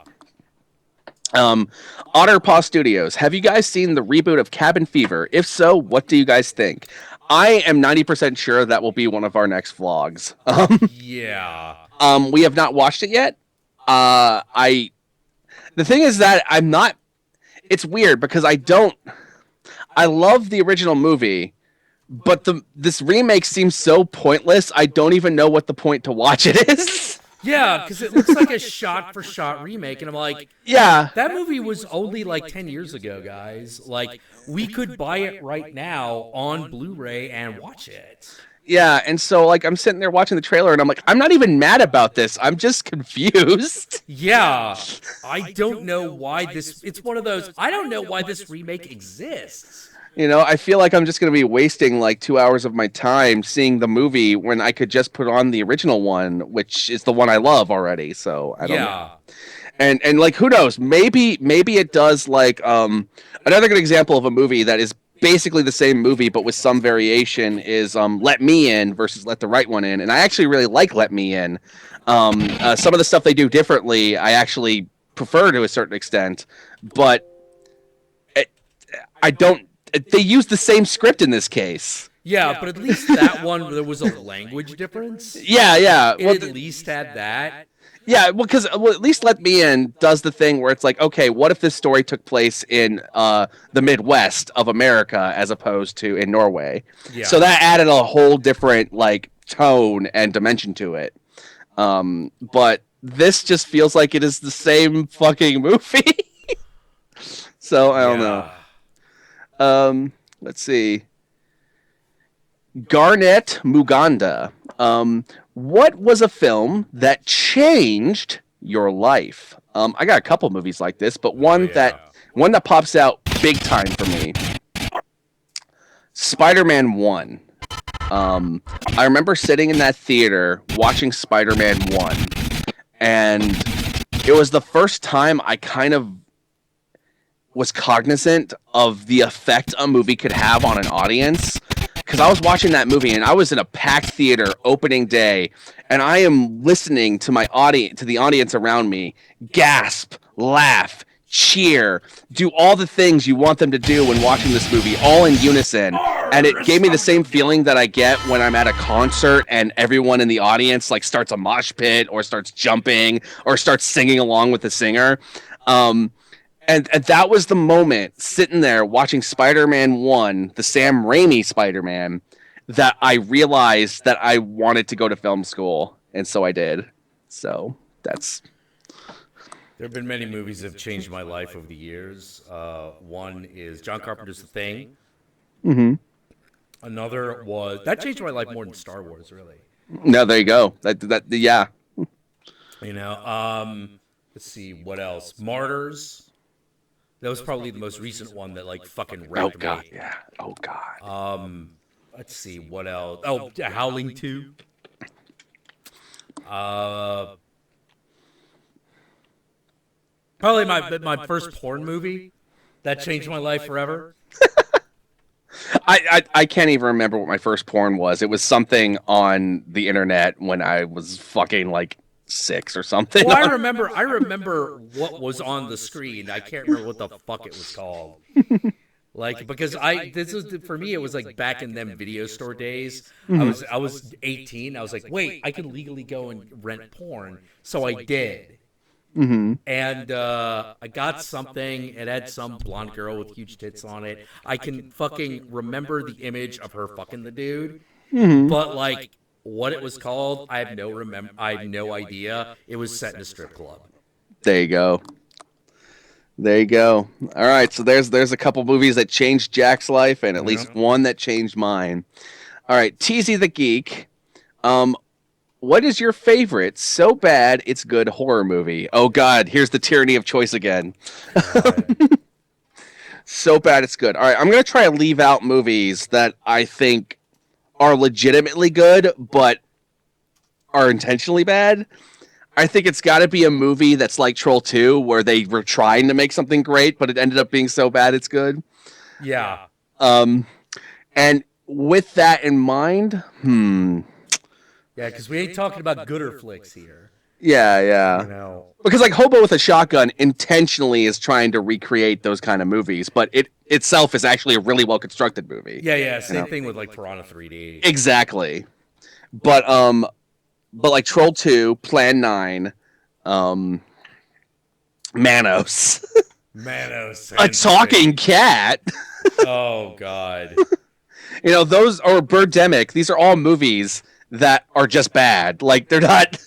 Otter Paw Studios. Have you guys seen the reboot of Cabin Fever? If so, what do you guys think? I am 90% sure that will be one of our next vlogs. Yeah. We have not watched it yet. The thing is that I'm not. It's weird because I love the original movie, but this remake seems so pointless. I don't even know what the point to watch it is. Yeah, because it looks like a shot-for-shot remake, and I'm like, yeah, that movie was only like 10 years ago, guys. Like, we could buy it right now on Blu-ray and watch it. Yeah, and so like I'm sitting there watching the trailer, and I'm like, I'm not even mad about this. I'm just confused. Yeah, I don't know why this. It's one of those. I don't know why this remake exists. You know, I feel like I'm just going to be wasting like 2 hours of my time seeing the movie when I could just put on the original one, which is the one I love already. So I don't know. And like, who knows? Maybe it does like another good example of a movie that is basically the same movie but with some variation is Let Me In versus Let the Right One In. And I actually really like Let Me In. Some of the stuff they do differently, I actually prefer to a certain extent, but I don't. They use the same script in this case. Yeah, but at least that one, there was a language difference. Yeah. It at least had that. Yeah, well, because at least Let Me In does the thing where it's like, okay, what if this story took place in the Midwest of America as opposed to in Norway? Yeah. So that added a whole different like tone and dimension to it. But this just feels like it is the same fucking movie. So I don't know. Let's see. Garnet Muganda. What was a film that changed your life? I got a couple movies like this, but one that pops out big time for me. Spider-Man 1. I remember sitting in that theater watching Spider-Man 1, and it was the first time I kind of was cognizant of the effect a movie could have on an audience. Because I was watching that movie and I was in a packed theater opening day, and I am listening to the audience around me gasp, laugh, cheer, do all the things you want them to do when watching this movie, all in unison. And it gave me the same feeling that I get when I'm at a concert and everyone in the audience like starts a mosh pit or starts jumping or starts singing along with the singer. And that was the moment, sitting there watching Spider-Man 1, the Sam Raimi Spider-Man, that I realized that I wanted to go to film school, and so I did. So that's... There have been many movies that have changed my life over the years. One is John Carpenter's The Thing. Mm-hmm. Another was... That changed my life more than Star Wars, really. No, there you go. Yeah. You know, let's see, what else? Martyrs. That was probably the most recent one that like fucking wrecked me. God, yeah. Oh God. Let's see what else. Oh, Howling 2. Probably my first porn movie that changed my life forever. I can't even remember what my first porn was. It was something on the internet when I was fucking like 6 or something. Well, I remember what was on the screen. I can't remember what the fuck it was called. Like, because for me, it was like back in them video store days. Mm-hmm. I was 18. I was like, wait, I can legally go and rent porn. So I did. Mm-hmm. And I got something. It had some blonde girl with huge tits on it. I can fucking remember the image of her fucking the dude. Mm-hmm. But like, what it was called, I have no idea. It was set in a strip club. There you go. There you go. All right, so there's a couple movies that changed Jack's life, and at least one that changed mine. All right, Teasy the Geek. What is your favorite so bad it's good horror movie? Oh God, here's the tyranny of choice again. So bad it's good. All right, I'm gonna try to leave out movies that I think are legitimately good, but are intentionally bad. I think it's got to be a movie that's like Troll 2, where they were trying to make something great, but it ended up being so bad it's good. Yeah. And with that in mind, Yeah, because we ain't talking about gooder flicks here. yeah. You know. Because like Hobo with a Shotgun intentionally is trying to recreate those kind of movies, but it itself is actually a really well constructed movie. Yeah. Same thing with like Piranha 3D. Exactly. But like Troll 2, Plan 9, Manos, Manos. a talking cat. Oh God. Those, or Birdemic. These are all movies that are just bad. Like they're not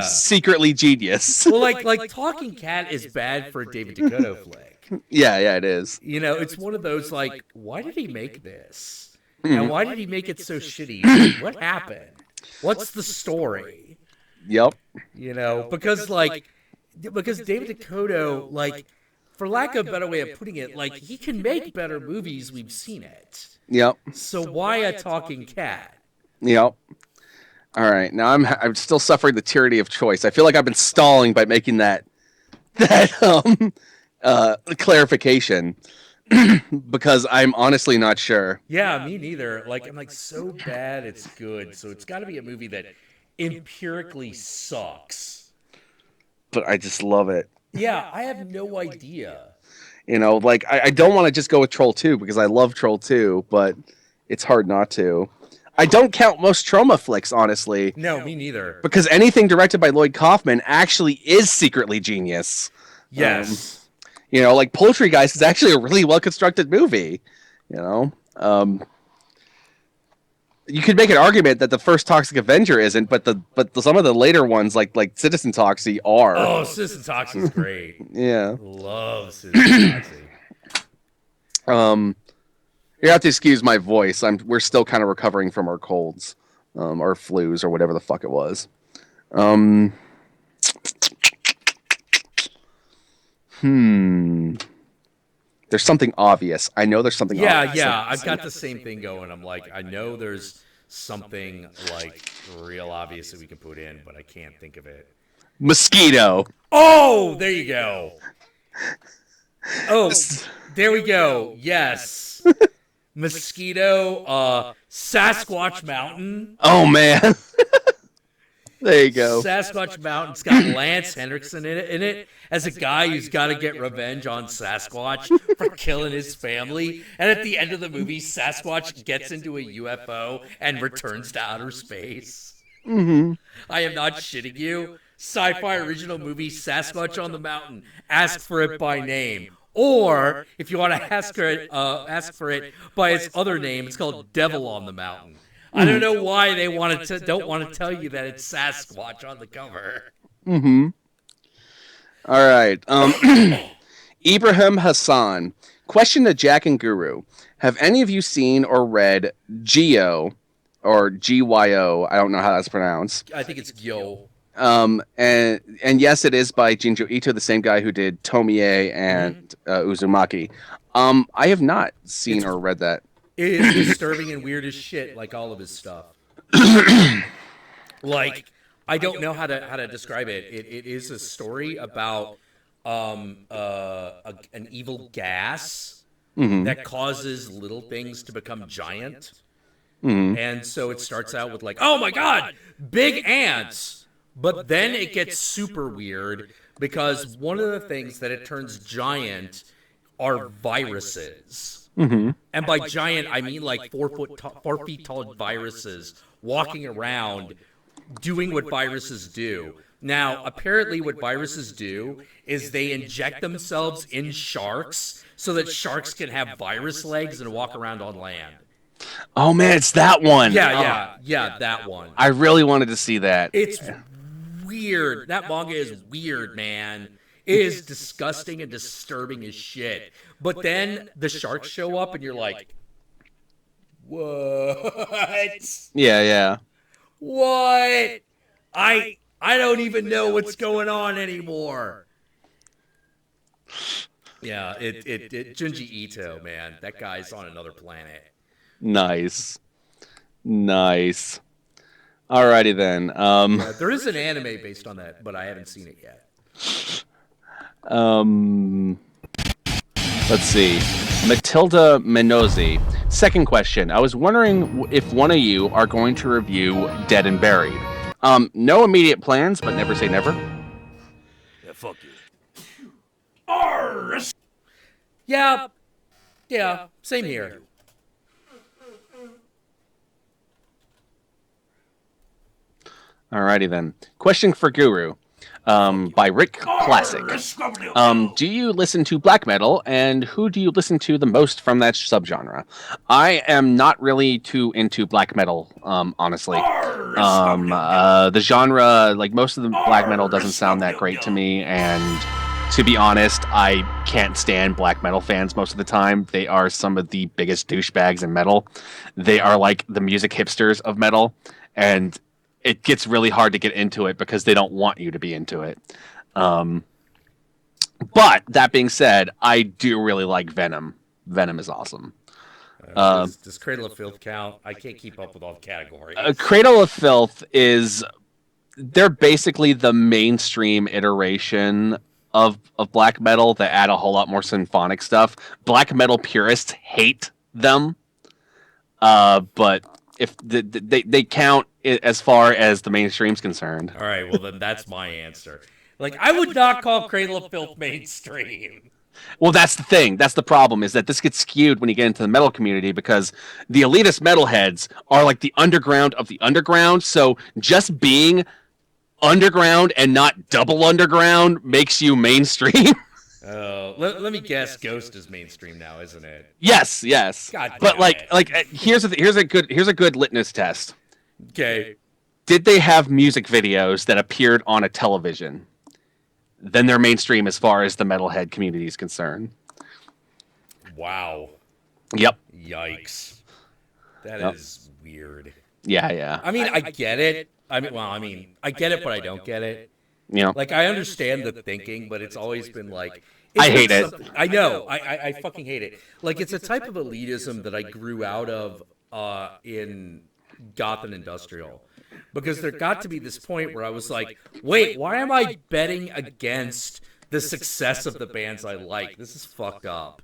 secretly genius. Well, like Talking Cat is bad for a David Dakota flick. Yeah, it is. It's one of those like, why did he make this? And why did he make it so shitty? What happened? What's the story? Yep. Because David Dakota, like, for lack of a better way of putting it, like, he can make better movies. We've seen it. Yep. So why a talking cat? Yep. All right. Now I'm still suffering the tyranny of choice. I feel like I've been stalling by making that clarification because I'm honestly not sure. Yeah, me neither. Like, I'm like, so bad it's good. So it's got to be a movie that empirically sucks. But I just love it. Yeah, I have no idea. Like I don't want to just go with Troll 2 because I love Troll 2, but it's hard not to. I don't count most trauma flicks, honestly. No, me neither. Because anything directed by Lloyd Kaufman actually is secretly genius. Yes. Like Poultry Guys is actually a really well constructed movie. You could make an argument that the first Toxic Avenger isn't, but some of the later ones like Citizen Toxie are. Oh, Citizen Toxie is great. Yeah. Love Citizen Toxie. You have to excuse my voice. We're still kind of recovering from our colds, or flus, or whatever the fuck it was. There's something obvious. I know there's something obvious. Yeah. I've got the same thing going. I'm like, I know there's something like real obvious that we can put in, but I can't think of it. Mosquito. Oh, there you go. Oh, there we go. Yes. Mosquito, Sasquatch Mountain. Oh, man. There you go. Sasquatch Mountain's got Lance Henriksen in it as a guy who's got to get revenge on Sasquatch for killing his family. And at the end of the movie, Sasquatch gets into a UFO and returns to outer space. Mm-hmm. I am not shitting you. Sci-fi original movie Sasquatch on the Mountain. Ask for it by name. Or if you want to ask for it by its other name, it's called Devil on the Mountain. I don't know why they don't want to tell you that it's Sasquatch on the cover. Mm-hmm. All right. Ibrahim Hassan. Question to Jack and Guru. Have any of you seen or read Gyo or Gyo? I don't know how that's pronounced. I think it's Gyo. And yes, it is by Junji Ito, the same guy who did Tomie and Uzumaki. I have not seen or read that. It is disturbing and weird as shit, like all of his stuff. Like, I don't know how to describe it. It is a story about an evil gas that causes little things to become giant. And so it starts out with like, oh my god, big ants. But then it gets super weird because one of the things that it turns giant are viruses. And by giant, I mean like 4 feet tall viruses walking around doing what viruses do. Now, apparently what viruses do is they inject themselves in sharks so that sharks can have virus legs and walk around on land. Oh man, it's that one. Yeah, that one. I really wanted to see that. It's weird. That manga is weird, man. is disgusting and disturbing as shit. But then the sharks show up, and you're like, what? Yeah. What? I don't even know what's going on anymore. Yeah, Junji Ito, man, that guy's on another planet. Nice. Alrighty then. Yeah, there is an anime based on that, but I haven't seen it yet. Let's see. Matilda Menozzi. Second question. I was wondering if one of you are going to review Dead and Buried. No immediate plans, but never say never. Yeah, fuck you. Arrgh! Yeah, same here. Alrighty then. Question for Guru. By Rick Classic. Do you listen to black metal, and who do you listen to the most from that subgenre? I am not really too into black metal, honestly. The genre, like most of the black metal, doesn't sound that great to me, and to be honest, I can't stand black metal fans most of the time. They are some of the biggest douchebags in metal. They are like the music hipsters of metal, and it gets really hard to get into it because they don't want you to be into it. But that being said, I do really like Venom. Venom is awesome. Does Cradle of Filth count? I can't keep up with all the categories. Cradle of Filth they're basically the mainstream iteration of black metal that add a whole lot more symphonic stuff. Black metal purists hate them, but if they count as far as the mainstream's concerned. All right, well then that's my answer. Like, I would not call Cradle of Filth mainstream. Well, that's the thing. That's the problem, is that this gets skewed when you get into the metal community, because the elitist metalheads are like the underground of the underground. So just being underground and not double underground makes you mainstream. Let me guess. Ghost is mainstream now, isn't it? Yes. God but damn it. here's a good litmus test. Okay. Did they have music videos that appeared on a television? Then they're mainstream as far as the metalhead community is concerned. Wow. Yep. Yikes. That is weird. Yeah. I mean, I get it. I get it, but I don't get it. You know, Like, I understand the thinking, but it's always been like... I hate it. I know. I fucking hate it. Like, it's a type of elitism that I grew out of in goth and industrial. Because there got to be this point where I was like, wait, why am I betting against the success of the bands I like? This is fucked up.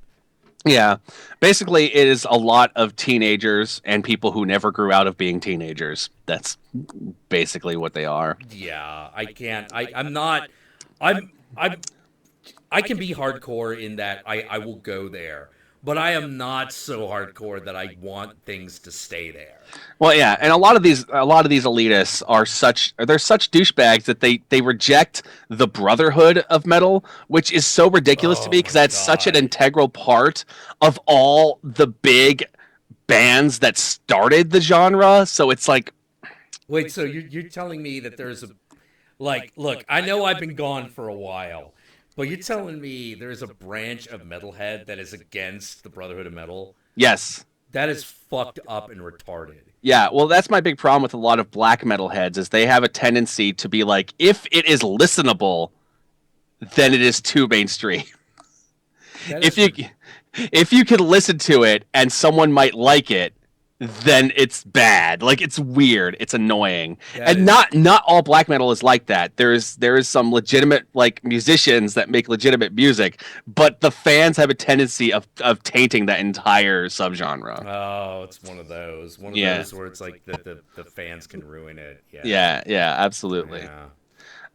Yeah. Basically, it is a lot of teenagers and people who never grew out of being teenagers. That's basically what they are. Yeah, I can't. I can be hardcore in that I will go there. But I am not so hardcore that I want things to stay there. Well, yeah, and a lot of these elitists are such douchebags that they reject the brotherhood of metal, which is so ridiculous to me, because that's such an integral part of all the big bands that started the genre. So it's like, wait, so you're telling me that there's a, like, look, I know I've been gone for a while, but you're telling me there's a branch of metalhead that is against the Brotherhood of Metal? yes. That is fucked up and retarded. Yeah, well, that's my big problem with a lot of black metalheads, is they have a tendency to be like, if it is listenable, then it is too mainstream. If you can listen to it and someone might like it, then it's bad. Like, it's weird. It's annoying. And not all black metal is like that. There is some legitimate, like, musicians that make legitimate music, but the fans have a tendency of tainting that entire subgenre. Oh, it's one of those. One of those where it's like the fans can ruin it. Yeah, absolutely. Yeah.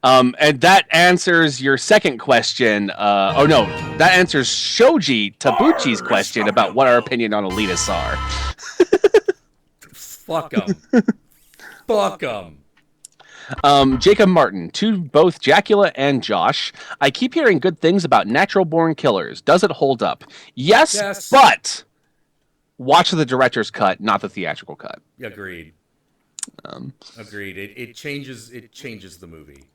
And that answers your second question. That answers Shoji Tabuchi's question about what our opinion on elitists are. Fuck them. Fuck them. Jacob Martin, to both Jackula and Josh, I keep hearing good things about Natural Born Killers. Does it hold up? Yes. But watch the director's cut, not the theatrical cut. Agreed. Agreed. It changes the movie.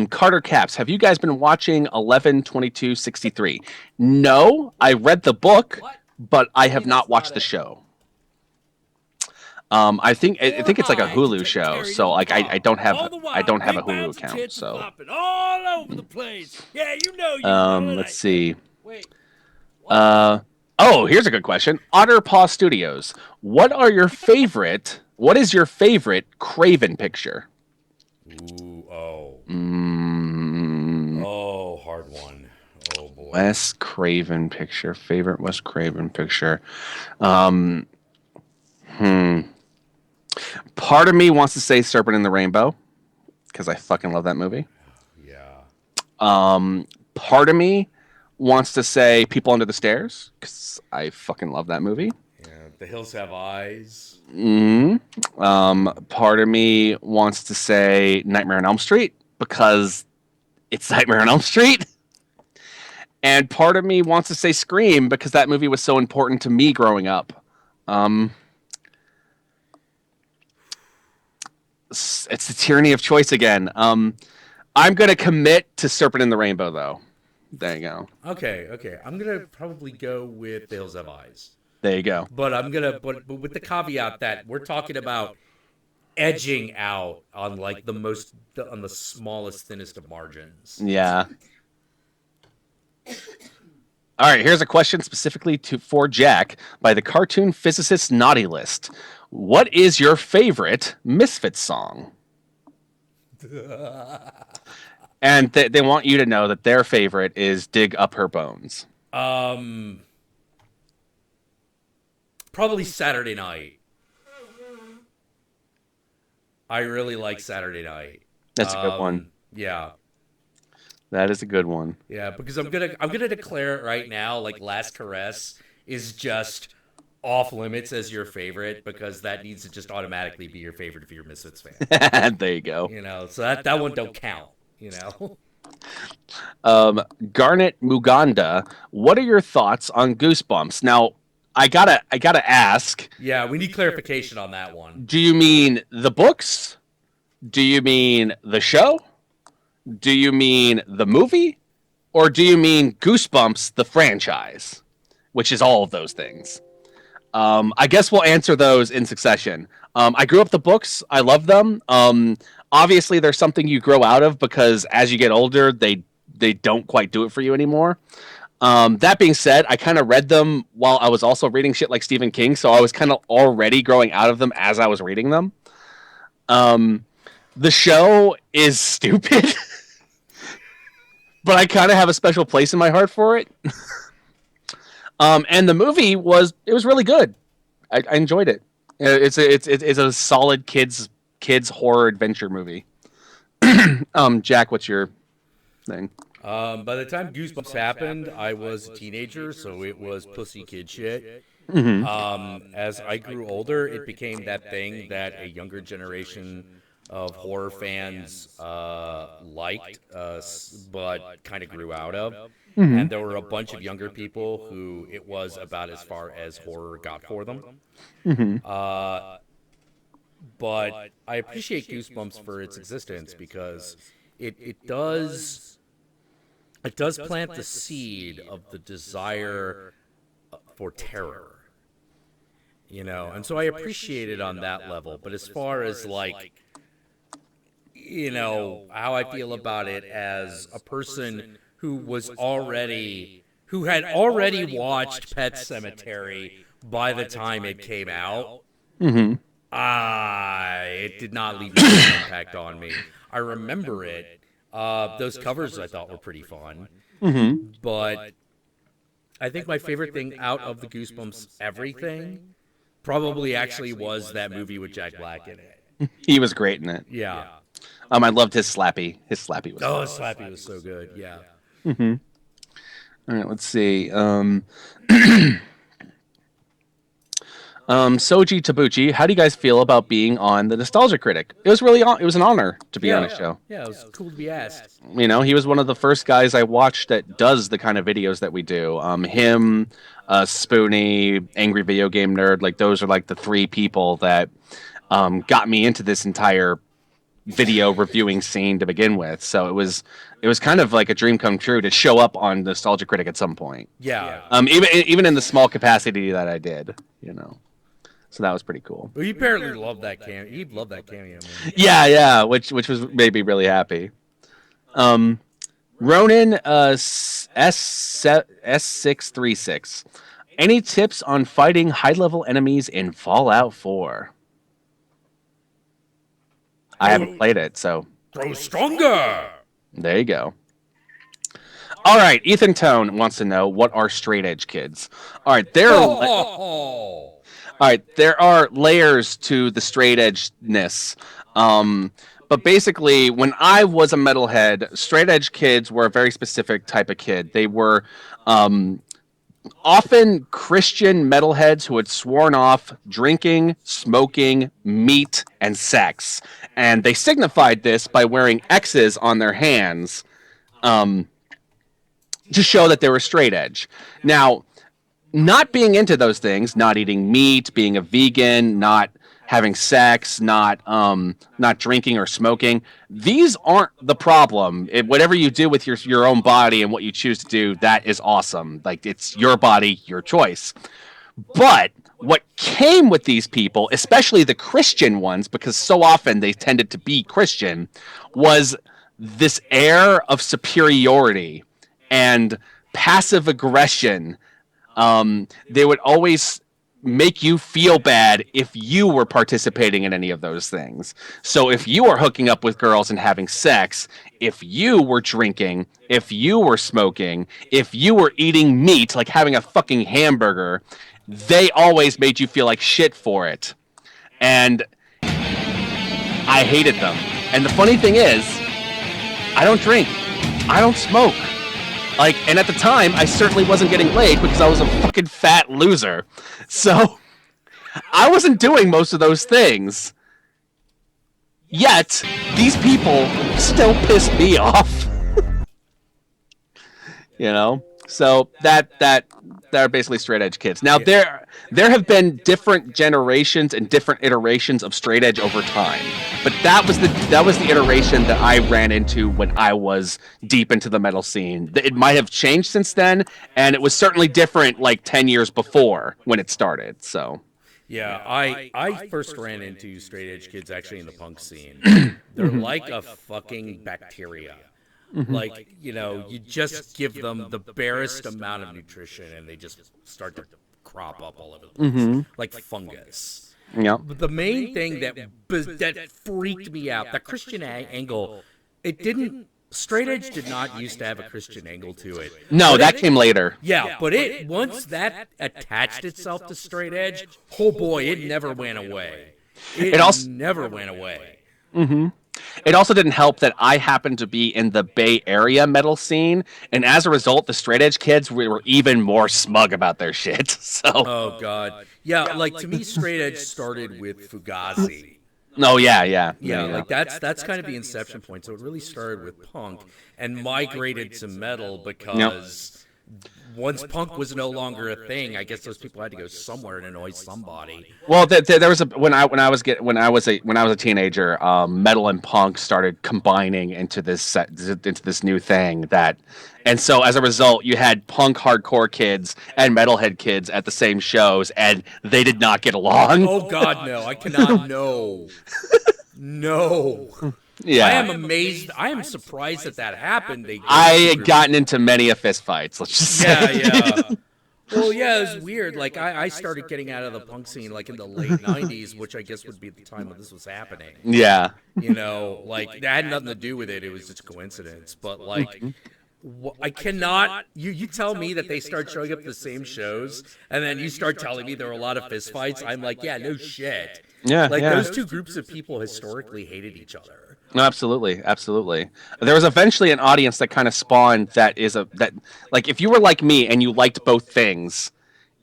Carter Caps, have you guys been watching 11/22/63? No, I read the book, What? but I have not watched the show. I think it's like a Hulu show, so like I don't have a Hulu account. So all over the place. Yeah, let's see. Wait. Oh, here's a good question. Otterpaw Studios. What is your favorite Craven picture? Ooh, hard one. Oh boy. Wes Craven picture. Favorite Wes Craven picture. Part of me wants to say Serpent in the Rainbow because I fucking love that movie. Yeah. Part of me wants to say People Under the Stairs because I fucking love that movie. Yeah. The Hills Have Eyes. Part of me wants to say Nightmare on Elm Street because it's Nightmare on Elm Street. And part of me wants to say Scream because that movie was so important to me growing up. It's the tyranny of choice again. I'm going to commit to Serpent in the Rainbow, though. There you go. Okay. I'm going to probably go with The Hills Have Eyes. There you go. But but with the caveat that we're talking about edging out on like on the smallest, thinnest of margins. Yeah. All right, here's a question specifically for Jack by the cartoon physicist Naughty List. What is your favorite Misfits song? And they want you to know that their favorite is Dig Up Her Bones. Probably Saturday Night. I really like Saturday Night. That's a good one. Yeah. That is a good one. Yeah, because I'm gonna declare it right now, like Last Caress is just off limits as your favorite because that needs to just automatically be your favorite if you're a Misfits fan. There you go. So that one don't count. Garnet Muganda, what are your thoughts on Goosebumps? Now, I gotta ask. Yeah, we need clarification on that one. Do you mean the books? Do you mean the show? Do you mean the movie? Or do you mean Goosebumps, the franchise? Which is all of those things. I guess we'll answer those in succession. I grew up the books. I love them. Obviously, there's something you grow out of because as you get older, they don't quite do it for you anymore. That being said, I kind of read them while I was also reading shit like Stephen King, so I was kind of already growing out of them as I was reading them. The show is stupid, but I kind of have a special place in my heart for it. And the movie was really good. I enjoyed it. It's a solid kids horror adventure movie. Jack, what's your thing? By the time Goosebumps happened, I was a teenager, so it was pussy kid shit. As I grew older, it became that thing that a younger generation of horror fans liked, but kind of grew out of. And there were a bunch of younger people who it was about as far as horror got for them. But I appreciate Goosebumps for its existence because it does plant the seed of the desire for terror. And so I appreciate it on that level. But as far as like, how I feel about it as a person who had already watched Pet Sematary by the time it came out, it did not leave any impact on me. I remember it. Those covers I thought were pretty fun. But I think my favorite thing out of the Goosebumps everything probably actually was that movie with Jack Black in it. He was great in it. Yeah. I loved his Slappy. His Slappy was. Oh, his Slappy was so good. Yeah. All right, let's see. Soji Tabuchi, how do you guys feel about being on the Nostalgia Critic? It was an honor to be on a show. Yeah, it was cool to be asked. He was one of the first guys I watched that does the kind of videos that we do. Him, Spoonie, Angry Video Game Nerd, like those are like the three people that got me into this entire video reviewing scene to begin with. So it was kind of like a dream come true to show up on Nostalgia Critic at some point. Yeah. Even in the small capacity that I did, you know. So that was pretty cool. Well, you apparently loved that cameo. You loved that cameo, man. Yeah, which was made me really happy. Ronan S636. Any tips on fighting high-level enemies in Fallout 4? I haven't played it, so Grow stronger. there you go. All right, Ethan Tone wants to know, what are straight edge kids? All right, all right, there are layers to the straight edgeness. But basically, when I was a metalhead, straight edge kids were a very specific type of kid. They were often Christian metalheads who had sworn off drinking, smoking, meat, and sex. And they signified this by wearing X's on their hands to show that they were straight edge. Now, not being into those things, not eating meat, being a vegan, not having sex, not drinking or smoking, these aren't the problem. Whatever you do with your own body and what you choose to do, that is awesome. Like, it's your body, your choice. But what came with these people, especially the Christian ones, because so often they tended to be Christian, was this air of superiority and passive aggression. They would always make you feel bad if you were participating in any of those things. So if you were hooking up with girls and having sex, if you were drinking, if you were smoking, if you were eating meat, like having a fucking hamburger, they always made you feel like shit for it. And I hated them. And the funny thing is, I don't drink. I don't smoke. And at the time, I certainly wasn't getting laid because I was a fucking fat loser. So, I wasn't doing most of those things. Yet, these people still pissed me off. You know? So, they're basically straight edge kids. Now, there have been different generations and different iterations of straight edge over time. But that was the iteration that I ran into when I was deep into the metal scene. It might have changed since then, and it was certainly different like 10 years before when it started. So yeah, I first ran into straight edge kids actually in the punk scene. They're like a fucking bacteria. Like, you know, you just give them the barest amount of nutrition and they just start to crop up all over the place, like fungus. yeah. But the main thing that freaked me out, that Christian angle, straight edge did not used to have a Christian angle to it. No, that came later. Yeah, but once that attached itself to straight edge, oh boy, it never went away. It also never went away. Mm-hmm. It also didn't help that I happened to be in the Bay Area metal scene, and as a result, the straight edge kids were even more smug about their shit. So. Oh god, yeah. Like to me, straight edge started with Fugazi. Oh yeah. Like that's kind of the inception point. So it really started with punk and migrated to metal because. Once punk was no longer a thing, I guess those people had to go somewhere and annoy somebody. Well, there was when I was a teenager, metal and punk started combining into this new thing and so as a result, you had punk hardcore kids and metalhead kids at the same shows, and they did not get along. Oh God, no! I cannot. No. Yeah. I am amazed. I am surprised that happened. I had gotten into many a fist fights. Let's just say. Yeah. Well, yeah, it was weird. Like I started getting out of the punk scene like in the late '90s, which I guess would be the time when this was happening. Yeah. You know, like that had nothing to do with it. It was just a coincidence. But like. I cannot. You tell me that they start showing up at the same shows, and then you start telling me there were a lot of fist fights. I'm like, yeah, no shit. Yeah, those two groups of people historically hated each other. No, absolutely. There was eventually an audience that kind of spawned that like if you were like me and you liked both things,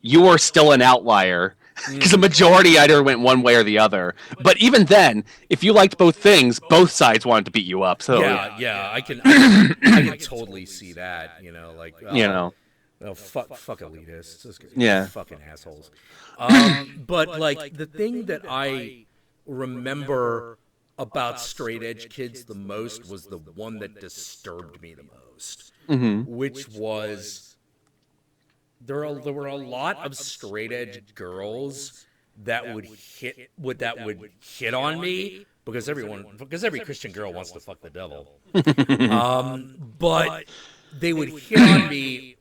you were still an outlier. Because the majority either went one way or the other. But even then, if you liked both things, both sides wanted to beat you up. So yeah, I can totally see that. You know, like fuck elitists. Yeah, fucking assholes. But like the thing that I remember about straight edge kids the most was the one that disturbed me the most, which was there were a lot of straight edge girls that would hit on me because every Christian girl wants to fuck the devil, but they would hit on me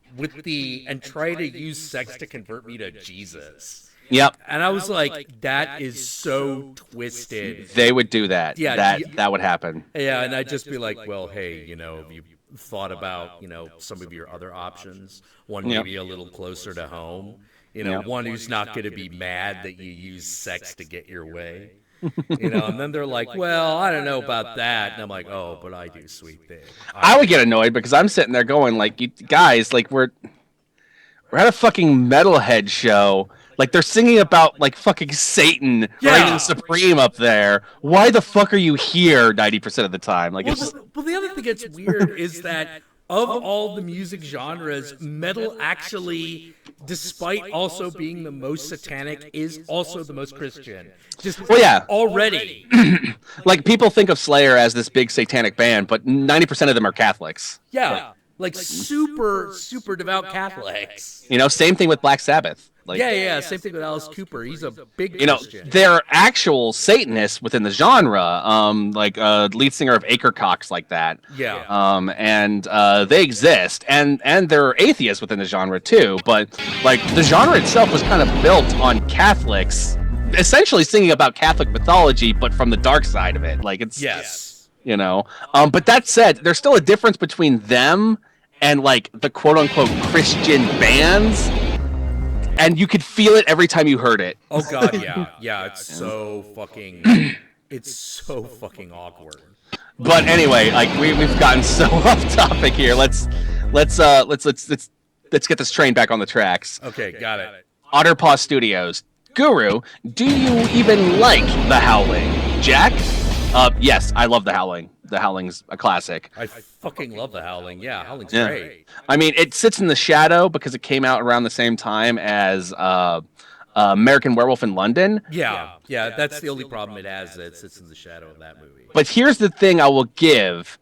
and try to use sex to convert me to Jesus. Yep. And I was like, that is so twisted. They would do that. Yeah. That would happen. Yeah, and I'd just be like, well, hey, have you thought about, some of your other options? One maybe a little closer to home. One who's not going to be mad that you use sex to get your way. And then they're like, well, I don't know about that. And I'm like, oh, but I do sweet thing. I would get annoyed because I'm sitting there going, like, you guys, like, we're at a fucking metalhead show. Like, they're singing about, like, fucking Satan reigning supreme up there. Why the fuck are you here 90% of the time? Like, well, the other thing that's weird is that of all the music genres, metal actually, despite also being the most satanic, is also the most Christian. Already. Like, people think of Slayer as this big satanic band, but 90% of them are Catholics. Yeah. Like super, super devout Catholics. Same thing with Black Sabbath. Like, same thing with Alice Cooper. He's a big Christian. They're actual Satanists within the genre, like lead singer of Akercox, like that. Yeah. And they exist, and they're atheists within the genre too. But like the genre itself was kind of built on Catholics, essentially singing about Catholic mythology, but from the dark side of it. Like it's But that said, there's still a difference between them and like the quote unquote Christian bands. And you could feel it every time you heard it. Oh god, yeah. It's so fucking awkward. But anyway, like we've gotten so off topic here. Let's get this train back on the tracks. Okay, got it. Otterpaw Studios. Guru, do you even like The Howling? Jack? Yes, I love The Howling. The Howling's a classic. I fucking love The Howling. Yeah, Howling's great. I mean, it sits in the shadow because it came out around the same time as American Werewolf in London. Yeah, that's the only problem it has. That it sits in the shadow of that movie. But here's the thing I will give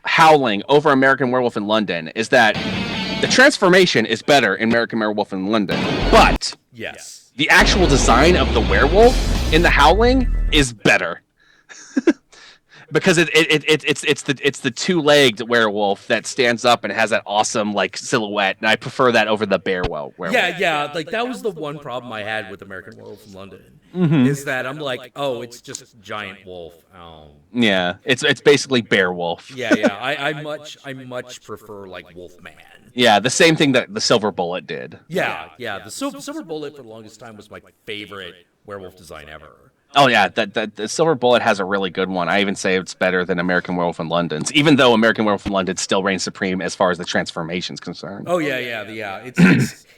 Howling over American Werewolf in London is that the transformation is better in American Werewolf in London. But the actual design of the werewolf in The Howling is better. Because it's the two-legged werewolf that stands up and has that awesome like silhouette, and I prefer that over the bear werewolf. Yeah. Like that was the one problem I had with American Werewolf in London is that I'm like, oh, it's just giant wolf. Oh. Yeah, it's basically bear wolf. Yeah. I much prefer like Wolfman. Yeah, the same thing that the Silver Bullet did. Yeah. The Silver Bullet for the longest time was my favorite werewolf design ever. Oh yeah, the Silver Bullet has a really good one. I even say it's better than American Werewolf in London's, even though American Werewolf in London still reigns supreme as far as the transformation's concerned. Oh yeah.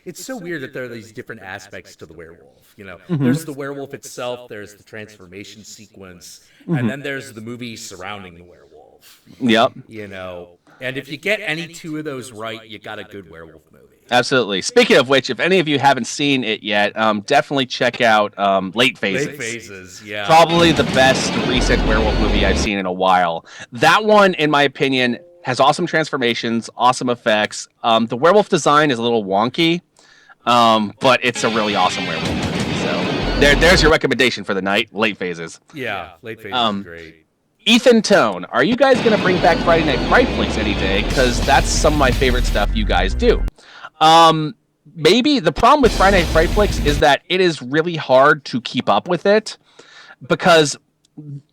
It's so weird that there are these different aspects to the werewolf. There's the werewolf itself, there's the transformation sequence, and then there's the movie surrounding the werewolf. Yep. And if you get any two of those right, you got a good werewolf movie. Absolutely. Speaking of which, if any of you haven't seen it yet, definitely check out Late Phases. Late Phases, yeah. Probably the best recent werewolf movie I've seen in a while. That one, in my opinion, has awesome transformations, awesome effects. The werewolf design is a little wonky, but it's a really awesome werewolf movie. So there's your recommendation for the night, Late Phases. Yeah, Late Phases is great. Ethan Tone, are you guys going to bring back Friday Night Fright Flicks any day? Because that's some of my favorite stuff you guys do. Maybe the problem with Friday Night Fright Flicks is that it is really hard to keep up with it because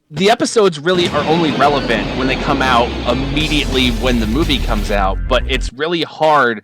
the episodes really are only relevant when they come out immediately when the movie comes out, but it's really hard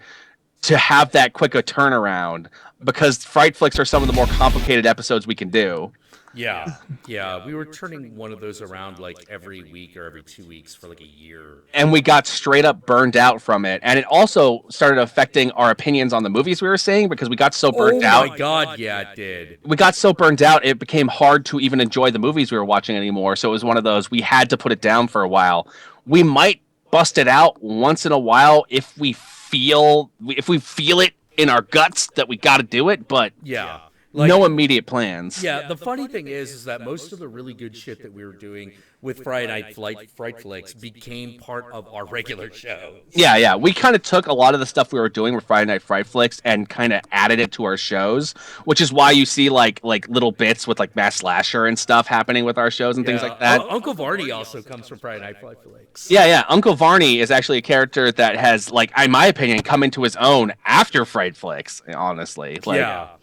to have that quick a turnaround because Fright Flicks are some of the more complicated episodes we can do. Yeah. We were turning one of those around like every week or every 2 weeks for like a year. And we got straight up burned out from it. And it also started affecting our opinions on the movies we were seeing because we got so burned out. Oh my God, yeah, it did. We got so burned out, it became hard to even enjoy the movies we were watching anymore. So it was one of those, we had to put it down for a while. We might bust it out once in a while if we feel it in our guts that we got to do it, but... Yeah. Like, no immediate plans. yeah, the funny thing is that most of the really good shit that we were doing with Friday Night Fright Flicks became part of our regular show. Yeah. We kind of took a lot of the stuff we were doing with Friday Night Fright Flicks and kind of added it to our shows, which is why you see like little bits with like Mass Slasher and stuff happening with our shows and things like that. Uncle Varney also comes from Friday Night Fright Flicks. Yeah. Uncle Varney is actually a character that has, like, in my opinion, come into his own after Fright Flicks. Honestly, like,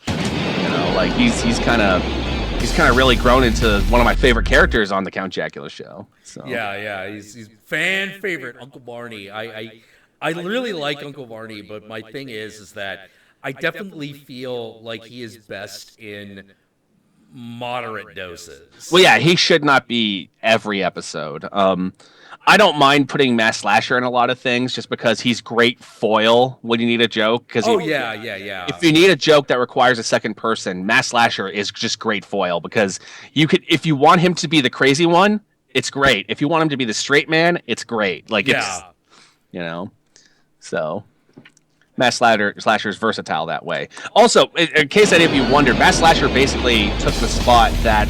you know, like he's kind of really grown into one of my favorite characters on the Count Jackula show. So. Yeah, he's fan favorite Uncle Barney. I really like Uncle Barney, but my thing is that I definitely feel like he is best in moderate doses. Well, yeah, he should not be every episode. I don't mind putting Mass Slasher in a lot of things just because he's great foil when you need a joke. Yeah. If you need a joke that requires a second person, Mass Slasher is just great foil because you could, if you want him to be the crazy one, it's great. If you want him to be the straight man, it's great. Like, it's, you know, so Mass Slasher is versatile that way. Also, in case any of you wondered, Mass Slasher basically took the spot that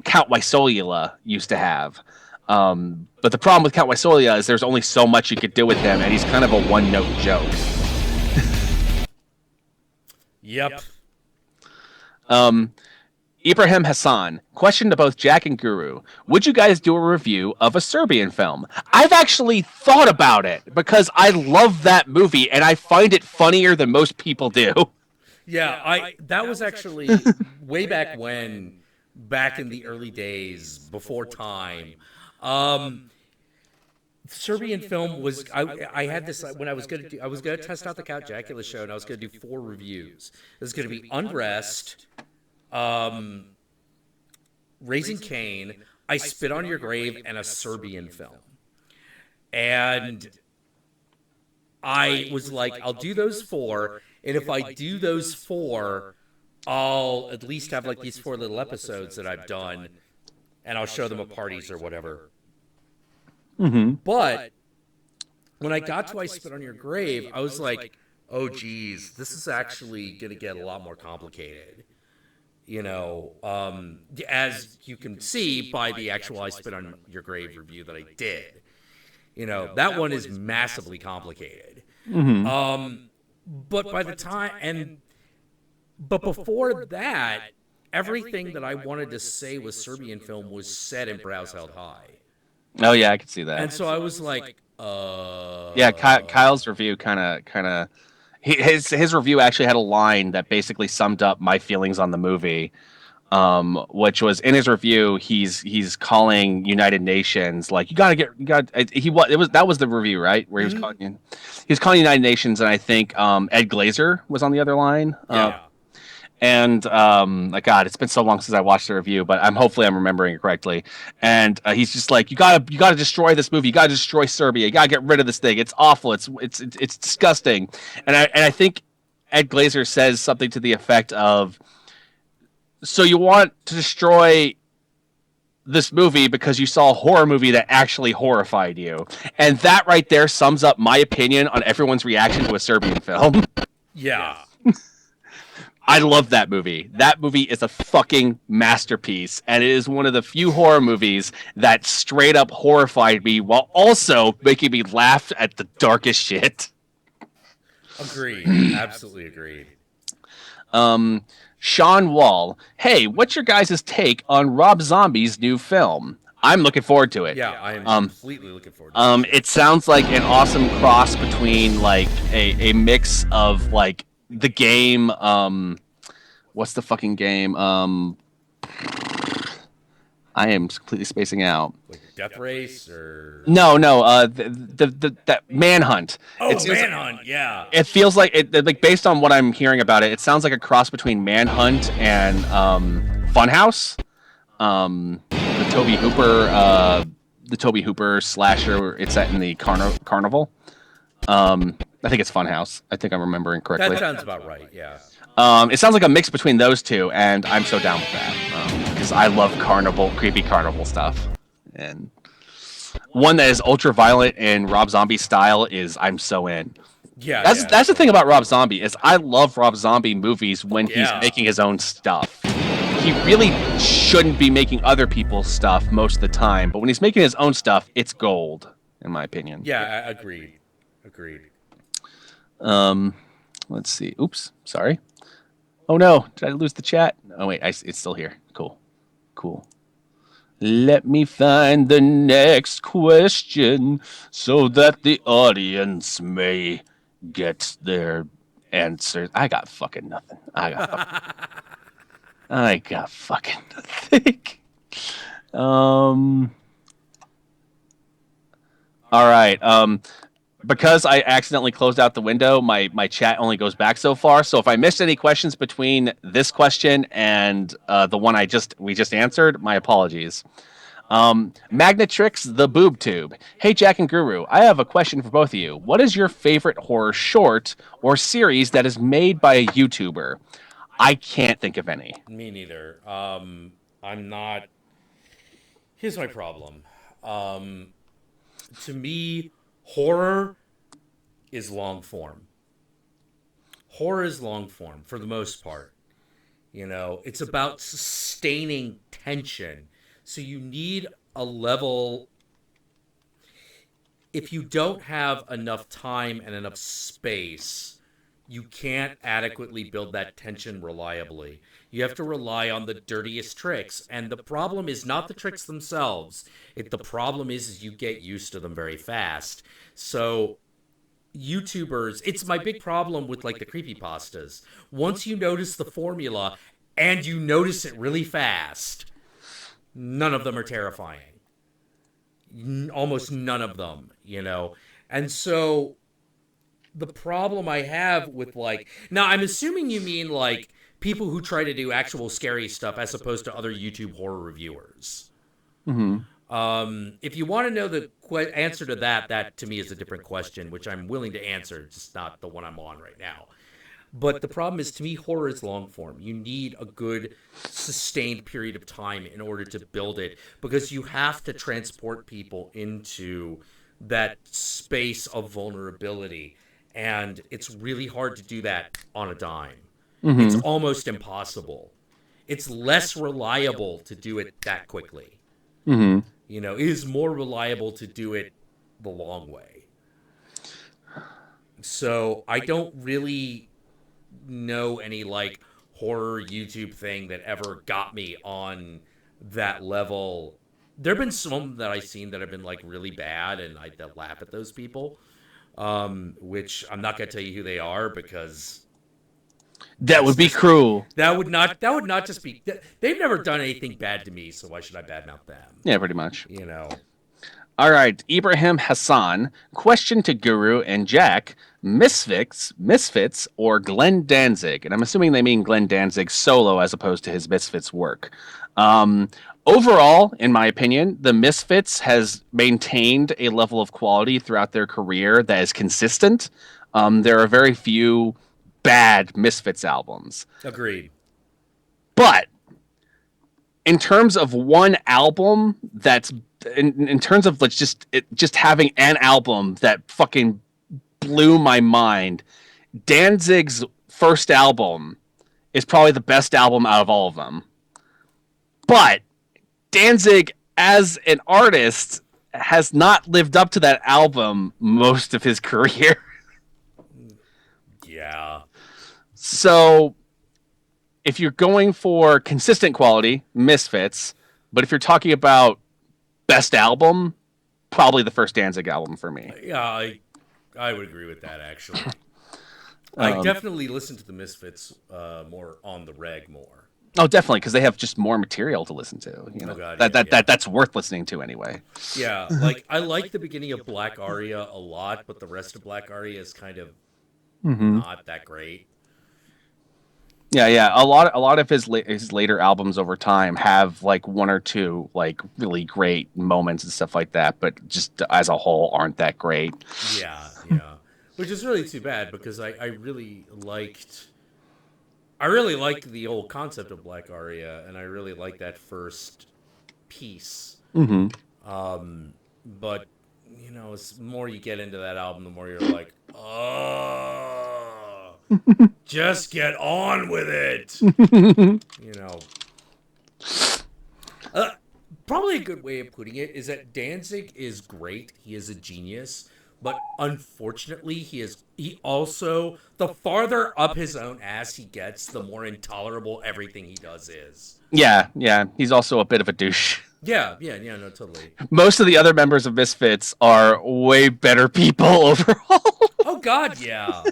Count Wysolula used to have. But the problem with Count Wysolula is there's only so much you could do with him, and he's kind of a one-note joke. Yep. Ibrahim Hassan, question to both Jack and Guru. Would you guys do a review of a Serbian film? I've actually thought about it because I love that movie, and I find it funnier than most people do. Yeah, that was actually way back when, back in the early days, before time. Serbian film was I had this when I was gonna test out the Count Jackula show, and I was gonna do 4 reviews. It was gonna be Unrest, Raising Cain, I Spit on Your Grave, and a Serbian film. And I was like, I'll do those 4, and if I do those 4, I'll at least have like these 4 little episodes that I've done, and I'll show them at parties or whatever. Mm-hmm. But when I got to I Spit on Your Grave, I was like, oh, geez, this is actually going to get a lot more complicated. You know, as you can see by the actual I Spit on Your Grave review that I did. You know, that one is massively complicated. Mm-hmm. But by the time, but before that, everything that I wanted to say was Serbian film was set in Brows Held High. Oh yeah, I could see that. And so I was like, yeah, Kyle's review kind of his review actually had a line that basically summed up my feelings on the movie, which was in his review he's calling United Nations like that was the review, right, where he was calling United Nations, and I think Ed Glazer was on the other line. And like, God, it's been so long since I watched the review, but hopefully I'm remembering it correctly. And he's just like, you gotta destroy this movie. You gotta destroy Serbia. You gotta get rid of this thing. It's awful. It's disgusting. And I think Ed Glazer says something to the effect of, so you want to destroy this movie because you saw a horror movie that actually horrified you. And that right there sums up my opinion on everyone's reaction to a Serbian film. Yeah. I love that movie. That movie is a fucking masterpiece, and it is one of the few horror movies that straight up horrified me while also making me laugh at the darkest shit. Agreed. Absolutely agreed. Sean Wall, hey, what's your guys' take on Rob Zombie's new film? I'm looking forward to it. Yeah, I am completely looking forward to it. It sounds like an awesome cross between like a mix of like the game, what's the fucking game? I am completely spacing out. Like Death Race or that Manhunt. Oh, Manhunt, yeah. It feels like like based on what I'm hearing about it, it sounds like a cross between Manhunt and Funhouse. The Toby Hooper slasher. It's set in the carnival. I think it's Funhouse. I think I'm remembering correctly. That sounds about right, yeah. It sounds like a mix between those two, and I'm so down with that. Because I love creepy carnival stuff. And one that is ultra violent in Rob Zombie style I'm so in. Yeah, That's the thing about Rob Zombie is I love Rob Zombie movies when he's Yeah. making his own stuff. He really shouldn't be making other people's stuff most of the time, but when he's making his own stuff, it's gold, in my opinion. Yeah, agreed. Let's see. Oops, sorry. Oh no, did I lose the chat? Oh wait, it's still here. Cool. Let me find the next question so that the audience may get their answers. I got fucking nothing. I got fucking nothing. All right. Because I accidentally closed out the window, my chat only goes back so far. So if I missed any questions between this question and the one we just answered, my apologies. Magnatrix the Boob Tube. Hey Jack and Guru, I have a question for both of you. What is your favorite horror short or series that is made by a YouTuber? I can't think of any. Me neither. I'm not. Here's my problem. To me, horror is long form. Horror is long form for the most part. You know, it's about sustaining tension. So you need a level. If you don't have enough time and enough space, you can't adequately build that tension reliably. You have to rely on the dirtiest tricks. And the problem is not the tricks themselves. The problem is you get used to them very fast. So YouTubers, it's my big problem with like the creepypastas. Once you notice the formula and you notice it really fast, none of them are terrifying. Almost none of them, you know. And so the problem I have with like, now I'm assuming you mean like people who try to do actual scary stuff as opposed to other YouTube horror reviewers. If you want to know the answer to that to me is a different question, which I'm willing to answer, just not the one I'm on right now. But the problem is, to me, horror is long form. You need a good, sustained period of time in order to build it, because you have to transport people into that space of vulnerability. And it's really hard to do that on a dime. It's almost impossible. It's less reliable to do it that quickly. You know, it is more reliable to do it the long way. So I don't really know any like horror YouTube thing that ever got me on that level. There have been some that I've seen that have been like really bad, and I laugh at those people, which I'm not going to tell you who they are because that would be cruel. That would not just be. They've never done anything bad to me, so why should I badmouth them? Yeah, pretty much. You know. All right, Ibrahim Hassan. Question to Guru and Jack: Misfits, or Glenn Danzig? And I'm assuming they mean Glenn Danzig solo as opposed to his Misfits work. Overall, in my opinion, the Misfits has maintained a level of quality throughout their career that is consistent. There are very few bad Misfits albums. Agreed. But in terms of one album that's in terms of like just having an album that fucking blew my mind, Danzig's first album is probably the best album out of all of them. But Danzig as an artist has not lived up to that album most of his career. Yeah. So if you're going for consistent quality, Misfits, but if you're talking about best album, probably the first Danzig album for me. Yeah, I would agree with that, actually. I definitely listen to the Misfits more on the reg more. Oh, definitely, because they have just more material to listen to. You know, Oh God, that's worth listening to anyway. Yeah, like I like the beginning of Black Aria a lot, but the rest of Black Aria is kind of not that great. Yeah. A lot of his later albums over time have like one or two like really great moments and stuff like that, but just as a whole aren't that great. Yeah. Which is really too bad because I really liked the whole concept of Black Aria, and I really liked that first piece. But you know, the more you get into that album, the more you're like, oh, just get on with it. You know. Probably a good way of putting it is that Danzig is great. He is a genius. But unfortunately, he also, the farther up his own ass he gets, the more intolerable everything he does is. Yeah, yeah. He's also a bit of a douche. Yeah, no, totally. Most of the other members of Misfits are way better people overall. Oh, God, yeah.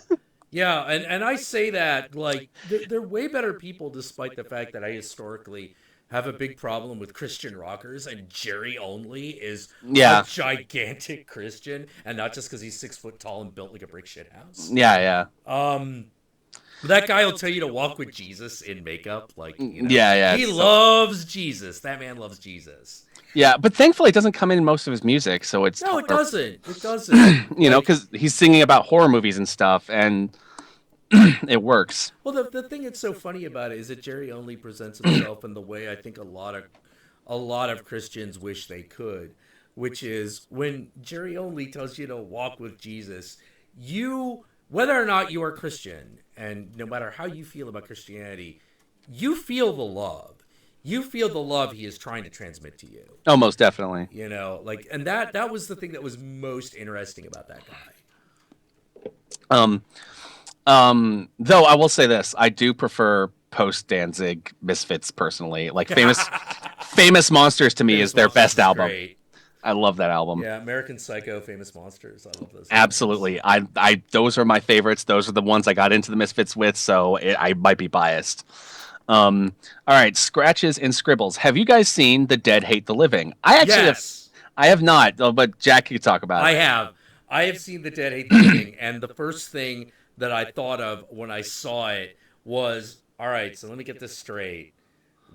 Yeah, and I say that, like, they're way better people despite the fact that I historically have a big problem with Christian rockers, and Jerry Only is a gigantic Christian, and not just because he's 6 foot tall and built like a brick shit house. Yeah. That guy will tell you to walk with Jesus in makeup, like, you know, yeah. he loves Jesus. That man loves Jesus. Yeah, but thankfully it doesn't come in most of his music, so it's no, it doesn't. It doesn't. You know, because he's singing about horror movies and stuff, and it works. Well, the thing that's so funny about it is that Jerry Only presents himself in the way I think a lot of Christians wish they could, which is when Jerry Only tells you to walk with Jesus, you, whether or not you are Christian, and no matter how you feel about Christianity, you feel the love. You feel the love he is trying to transmit to you. Oh, most definitely. You know, like, and that was the thing that was most interesting about that guy. Though I will say this, I do prefer post Danzig Misfits personally. Like Famous Monsters to me Famous is their Monsters best is album. Great. I love that album. Yeah, American Psycho, Famous Monsters. I love those. Absolutely. I those are my favorites. Those are the ones I got into the Misfits with, so I might be biased. All right, Scratches and Scribbles. Have you guys seen The Dead Hate the Living? I have not, but Jack can talk about it. I have seen The Dead Hate the Living, and the first thing that I thought of when I saw it was, all right, so let me get this straight.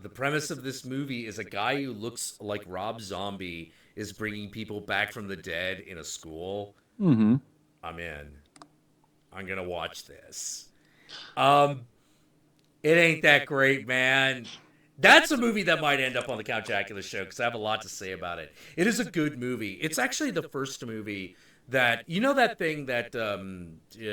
The premise of this movie is a guy who looks like Rob Zombie is bringing people back from the dead in a school. Mm-hmm. I'm in. I'm going to watch this. It ain't that great, man. That's a movie that might end up on the Count Jackula show because I have a lot to say about it. It is a good movie. It's actually the first movie that, you know, that thing that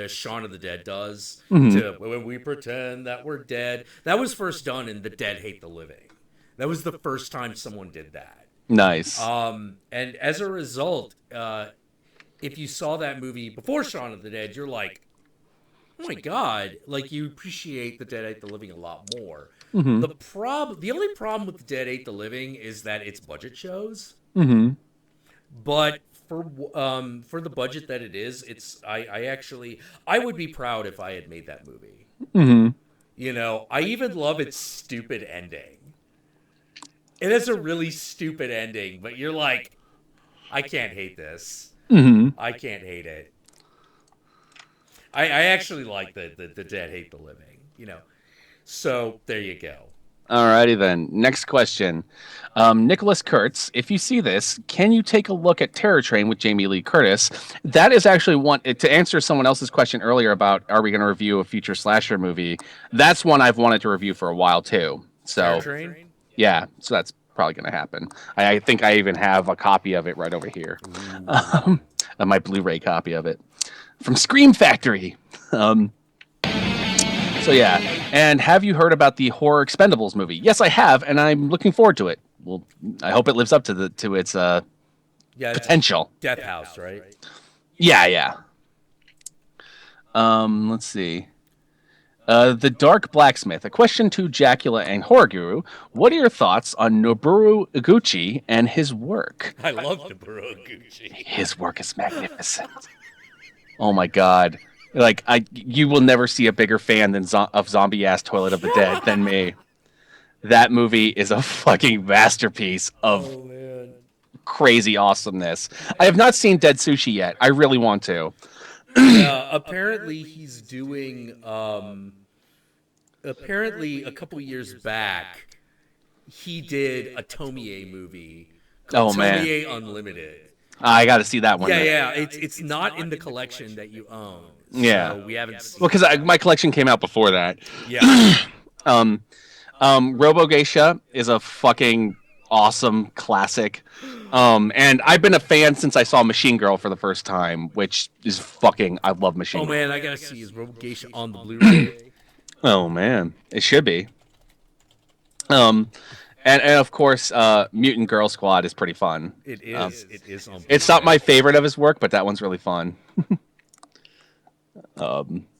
Shaun of the Dead does to when we pretend that we're dead. That was first done in The Dead Hate the Living. That was the first time someone did that. Nice. And as a result, if you saw that movie before Shaun of the Dead, you're like, oh my God, like you appreciate The Dead Hate the Living a lot more. Mm-hmm. The only problem with The Dead Hate the Living is that it's budget shows. Mm-hmm. But for the budget that it is, I would be proud if I had made that movie. Mm-hmm. You know, I even love its stupid ending. It has a really stupid ending, but you're like, I can't hate this. Mm-hmm. I can't hate it. I actually like the Dead Hate the Living, you know. So there you go. Alrighty then. Next question. Nicholas Kurtz, if you see this, can you take a look at Terror Train with Jamie Lee Curtis? That is actually one, to answer someone else's question earlier about are we going to review a future slasher movie? That's one I've wanted to review for a while too. So Terror Train? Yeah, so that's probably going to happen. I think I even have a copy of it right over here. My Blu-ray copy of it from Scream Factory. So yeah, and have you heard about the Horror Expendables movie? Yes, I have, and I'm looking forward to it. Well, I hope it lives up to its potential. Death House, right? Yeah. Let's see. The Dark Blacksmith. A question to Jackula and Horror Guru. What are your thoughts on Noburu Iguchi and his work? I love Noburu Iguchi. His work is magnificent. Oh my God. Like, you will never see a bigger fan of Zombie-Ass Toilet of the Dead than me. That movie is a fucking masterpiece of crazy awesomeness. I have not seen Dead Sushi yet. I really want to. Apparently he's doing, apparently a couple years back, he did a Tomie movie called Tomie Unlimited. I got to see that one. Yeah. It's not in the collection that you own. Yeah, so we haven't seen because my collection came out before that. Yeah. Robo Geisha is a fucking awesome classic. And I've been a fan since I saw Machine Girl for the first time, which is fucking. I love Machine Oh Girl. man, I gotta see his Rogue Geisha on the Blu-ray. Oh man, it should be. Um, and of course, Mutant Girl Squad is pretty fun. It is. It is on Blu-ray. It's not my favorite of his work, but that one's really fun.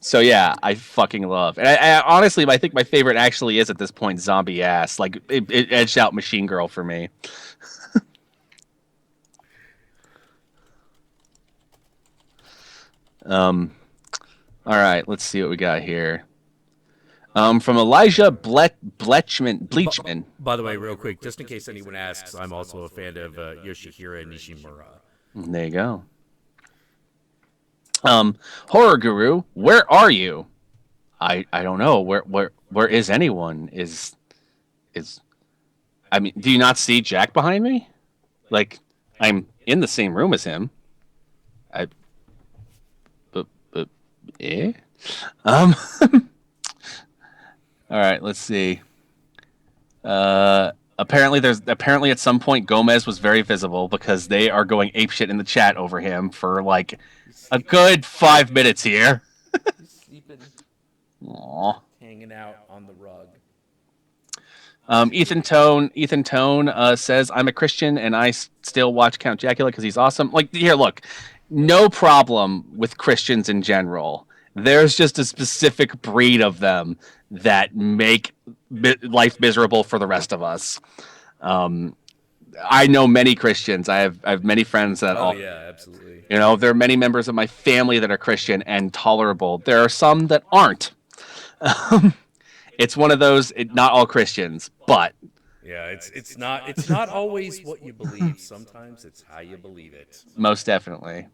So yeah, I fucking love. And I honestly, I think my favorite actually is at this point Zombie Ass. Like it edged out Machine Girl for me. All right, let's see what we got here. From Elijah Bleachman. By the way, real quick, just in case anyone asks, I'm also a fan of Yoshihira Nishimura. There you go. Horror Guru, where are you? I don't know. Where is anyone? Is I mean, do you not see Jack behind me? Like, I'm in the same room as him. But eh? All right, let's see. Apparently at some point Gomez was very visible because they are going apeshit in the chat over him for like a good 5 minutes here. He's sleeping, Aww. hanging out on the rug. Ethan Tone says, I'm a Christian and I still watch Count Jackula because he's awesome. Like, here, look, no problem with Christians in general. There's just a specific breed of them that make life miserable for the rest of us. I know many Christians. I have many friends that Yeah, absolutely. You know, there are many members of my family that are Christian and tolerable. There are some that aren't. It's one of those. Not all Christians, but Yeah, it's not always what you believe. Sometimes it's how you believe it. most definitely.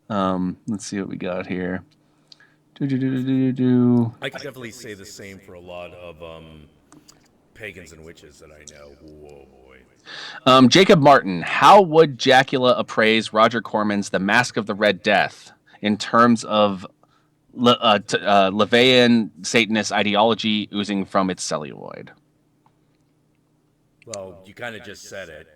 Let's see what we got here. I can definitely say the same for a lot of pagans and witches that I know. Whoa, boy. Jacob Martin, how would Jackula appraise Roger Corman's The Mask of the Red Death in terms of Levian Satanist ideology oozing from its celluloid? Well, you kind of just said it.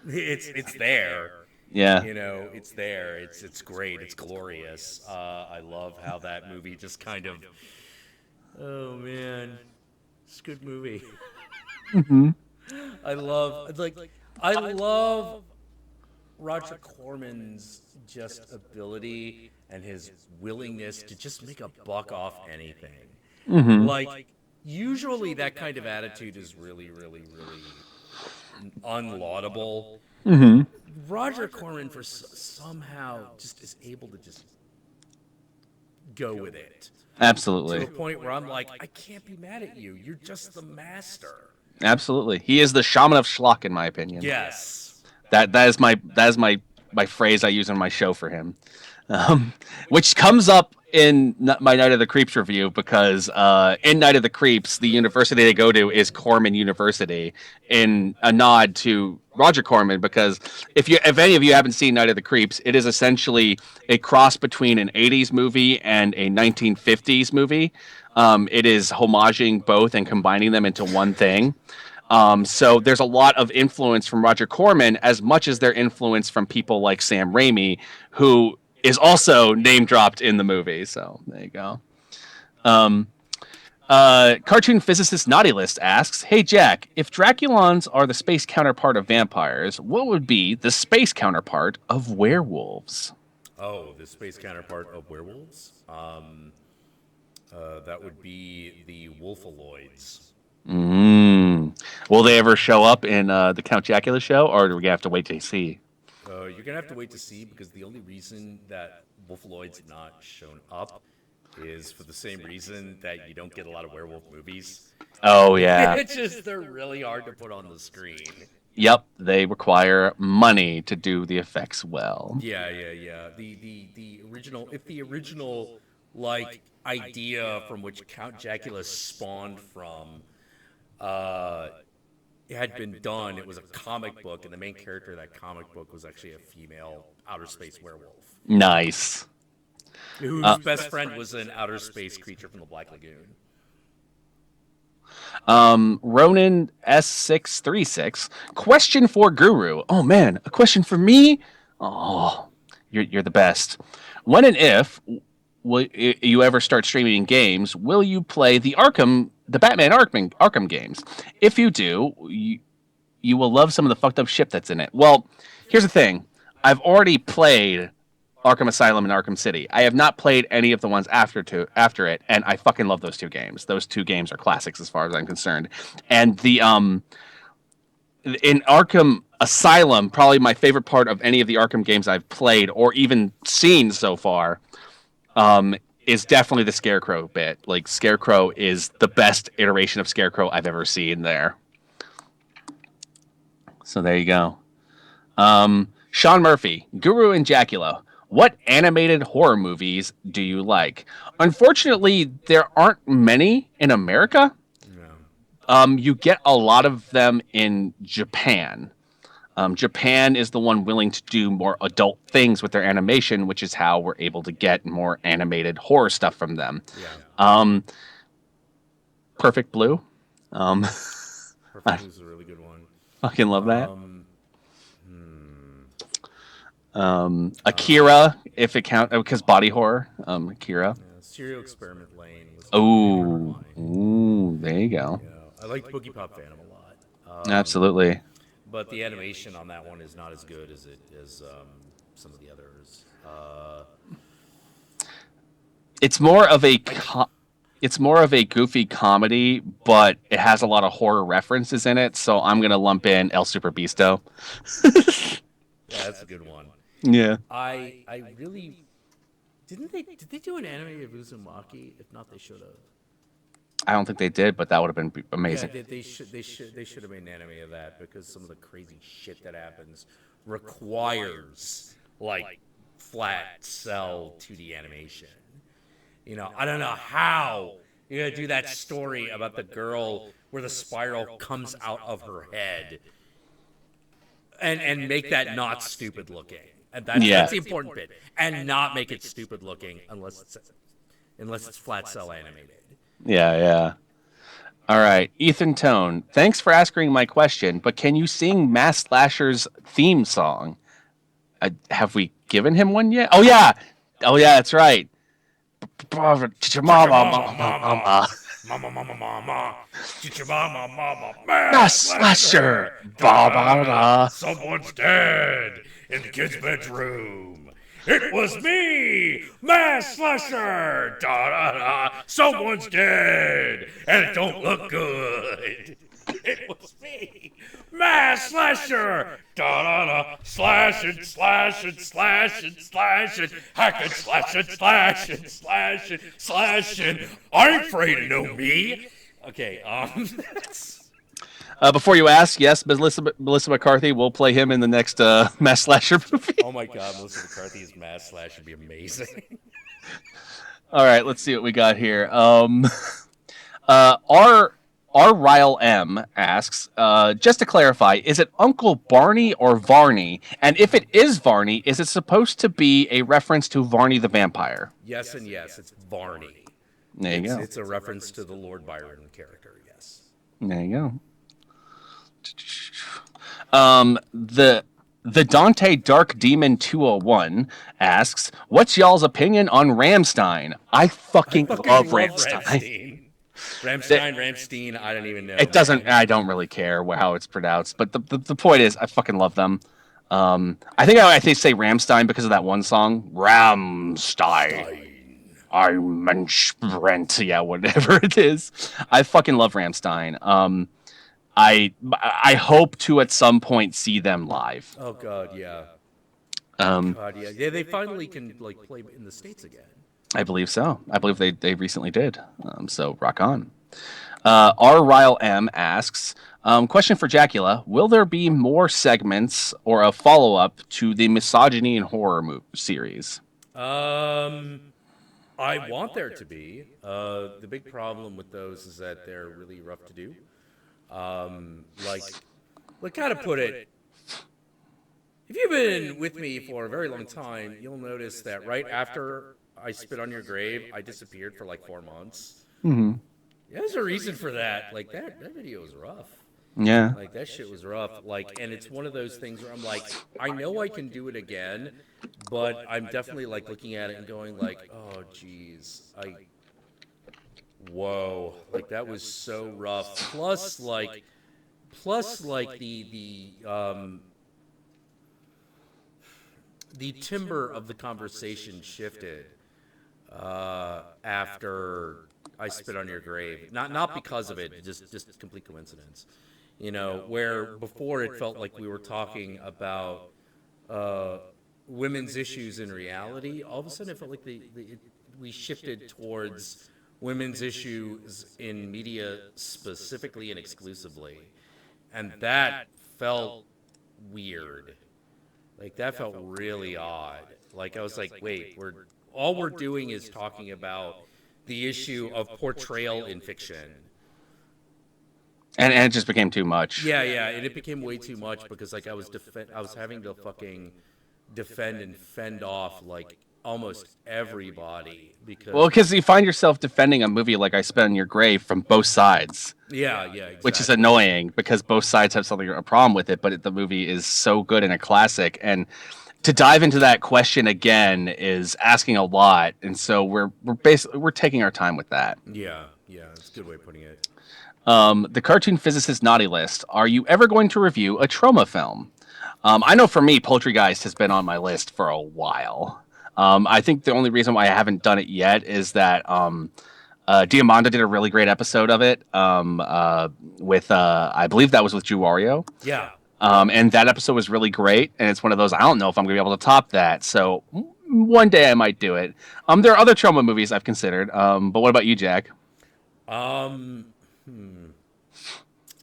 It's there. Yeah. You know, it's there. It's great. It's glorious. I love how that movie just kind of. Oh man, it's a good movie. Mm-hmm. I love Roger Corman's just ability and his willingness to just make a buck off anything. Mm-hmm. Like, usually that kind of attitude is really, really, really unlaudable. Mm-hmm. Roger Corman somehow just is able to just go with it. Absolutely. To the point where I'm like, I can't be mad at you. You're just the master. Absolutely. He is the shaman of schlock, in my opinion. Yes. That is my phrase I use on my show for him, which comes up in my Night of the Creeps review because in Night of the Creeps, the university they go to is Corman University, in a nod to Roger Corman. Because if any of you haven't seen Night of the Creeps, it is essentially a cross between an '80s movie and a 1950s movie. It is homaging both and combining them into one thing. So there's a lot of influence from Roger Corman, as much as their influence from people like Sam Raimi, who is also name dropped in the movie. So there you go. Cartoon physicist Naughty List asks, "Hey Jack, if Draculons are the space counterpart of vampires, what would be the space counterpart of werewolves?" Oh, the space counterpart of werewolves? That would be the Wolfaloids. Will they ever show up in the Count Jackula show, or do we have to wait to see? You're going to have to wait to see, because the only reason that Wolfaloids have not shown up is for the same reason that you don't get a lot of werewolf movies. Oh, yeah. It's just, they're really hard to put on the screen. Yep, they require money to do the effects well. Yeah. The original, like, idea from which Count Jackula spawned from had been done, it was a comic book, and the main character of that comic book was actually a female outer space werewolf. Nice. Whose best friend was an outer space creature from the Black Lagoon. Ronan S636. Question for Guru. Oh man, a question for me? Oh, you're the best. When and if will you ever start streaming games, will you play the Batman Arkham games? If you do, you will love some of the fucked up shit that's in it. Well, here's the thing. I've already played Arkham Asylum and Arkham City. I have not played any of the ones after it, and I fucking love those two games. Those two games are classics as far as I'm concerned. And the in Arkham Asylum, probably my favorite part of any of the Arkham games I've played or even seen so far, is definitely the Scarecrow bit. Like Scarecrow is the best iteration of Scarecrow I've ever seen there. So there you go. Sean Murphy, Guru and Jackula. What animated horror movies do you like? Unfortunately, there aren't many in America. You get a lot of them in Japan. Japan is the one willing to do more adult things with their animation, which is how we're able to get more animated horror stuff from them. Yeah. Perfect Blue. Perfect Blue's a really good one. Fucking love that. Akira, if it count, because body horror. Akira. Yeah, Serial Experiment Lane was Ooh, there you go. Yeah, I liked Boogie Pop Phantom a lot. Absolutely. But the animation on that one is not as good as some of the others. It's more of a goofy comedy, but it has a lot of horror references in it. So I'm gonna lump in El Super Bisto. Yeah, that's a good one. Yeah. I really did they do an anime of Uzumaki? If not, they should have. I don't think they did, but that would have been amazing. Yeah, they should have made an anime of that because some of the crazy shit that happens requires like flat cell 2D animation. You know, I don't know how you're gonna do that story about the girl where the spiral comes out of her head and make that not stupid looking. And that's the important bit. And not make it stupid looking unless it's flat cell animated. Yeah. All right, Ethan Tone. Thanks for asking my question, but can you sing Mass Slasher's theme song? Have we given him one yet? Oh yeah, that's right. Mama. Mass Slasher. Someone's dead in the kid's bedroom. It was me, Mass Slasher. Da da da. Someone's dead, and it don't look good. It was me, Mass Slasher. Da da da. Slashing, hacking, slashing. I'm afraid to know me. Okay. Before you ask, yes, Melissa McCarthy will play him in the next Mass Slasher movie. Oh my God, Melissa McCarthy as Mass Slash would be amazing. All right, let's see what we got here. R. Ryle M asks, just to clarify, is it Uncle Barney or Varney? And if it is Varney, is it supposed to be a reference to Varney the Vampire? Yes and yes, it's Varney. There you go. It's a reference to the Lord Byron character, yes. There you go. The Dante Dark Demon 201 asks, what's y'all's opinion on Rammstein? I fucking love Rammstein. Rammstein, I don't even know. I don't really care how it's pronounced, but the point is, I fucking love them. I think I say Rammstein because of that one song, Rammstein. I'm Mensch, yeah, whatever it is. I fucking love Rammstein. I hope to at some point see them live. Oh God, yeah. Yeah, they finally can like play in the States again. I believe so. I believe they recently did. So rock on. R. Ryle M asks, question for Jackula: will there be more segments or a follow-up to the misogyny and horror series? I want there to be. The big problem with those is that they're really rough to do. Like how to put it. If you've been with me for a very long time, you'll notice that right after I spit on your grave, I disappeared for like 4 months. Mm-hmm. There's a reason for that. Like that video was rough. Yeah. Like that shit was rough. Like, and it's one of those things where I'm like, I know I can do it again, but I'm definitely like looking at it and going like, oh geez, whoa, like that was so rough. Plus like the timbre of the conversation shifted after I spit on your grave. Not because of it, just complete coincidence. You know, where before it felt like we were talking about women's issues in reality, all of a sudden it felt like we shifted towards women's issues in media specifically and exclusively. And that felt weird. Like that felt really odd. Like I was like, wait, we're doing is talking about the issue of portrayal in fiction. And it just became too much. Yeah, and it became way too much because like I was having to fucking defend and fend off like almost everybody because you find yourself defending a movie like I Spit on Your Grave from both sides. Yeah, exactly. Which is annoying because both sides have a problem with it, but the movie is so good and a classic. And to dive into that question again is asking a lot, and so we're taking our time with that. Yeah, it's a good way of putting it. The cartoon physicist naughty list. Are you ever going to review a trauma film? I know for me, Poultrygeist has been on my list for a while. I think the only reason why I haven't done it yet is that Diamanda did a really great episode of it with I believe that was with Drew Wario. Yeah. And that episode was really great, and it's one of those I don't know if I'm gonna be able to top that. So one day I might do it. There are other trauma movies I've considered. But what about you, Jack?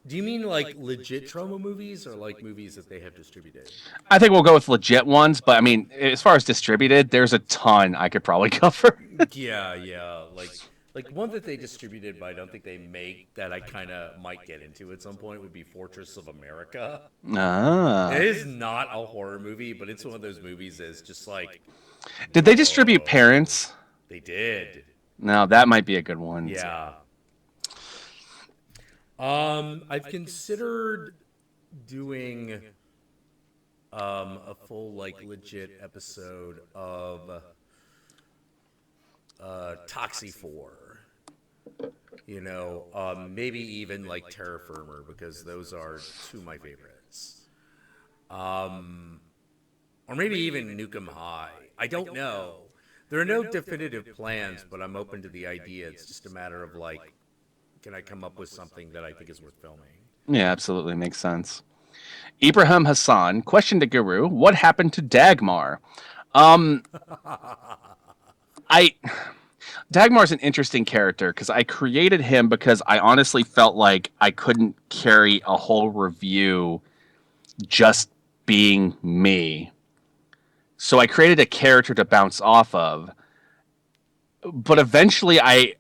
Do you mean like legit trauma movies or like movies that they have distributed? I think we'll go with legit ones, but I mean, as far as distributed, there's a ton I could probably cover. Yeah. Like one that they distributed, but I don't think they make that I kind of might get into at some point would be Fortress of America. It is not a horror movie, but it's one of those movies that's just like. Did they distribute Parents? They did. No, that might be a good one. Yeah. I've considered doing a full like legit episode of Toxie 4. You know, maybe even like Terra Firma because those are two of my favorites. Or maybe even Nukem High. I don't know. There are no definitive plans, but I'm open to the idea. It's just a matter of like, can I come up with something that I think is worth filming? Yeah, absolutely. Makes sense. Ibrahim Hassan, question to Guru, what happened to Dagmar? Dagmar's an interesting character because I created him because I honestly felt like I couldn't carry a whole review just being me. So I created a character to bounce off of. But eventually I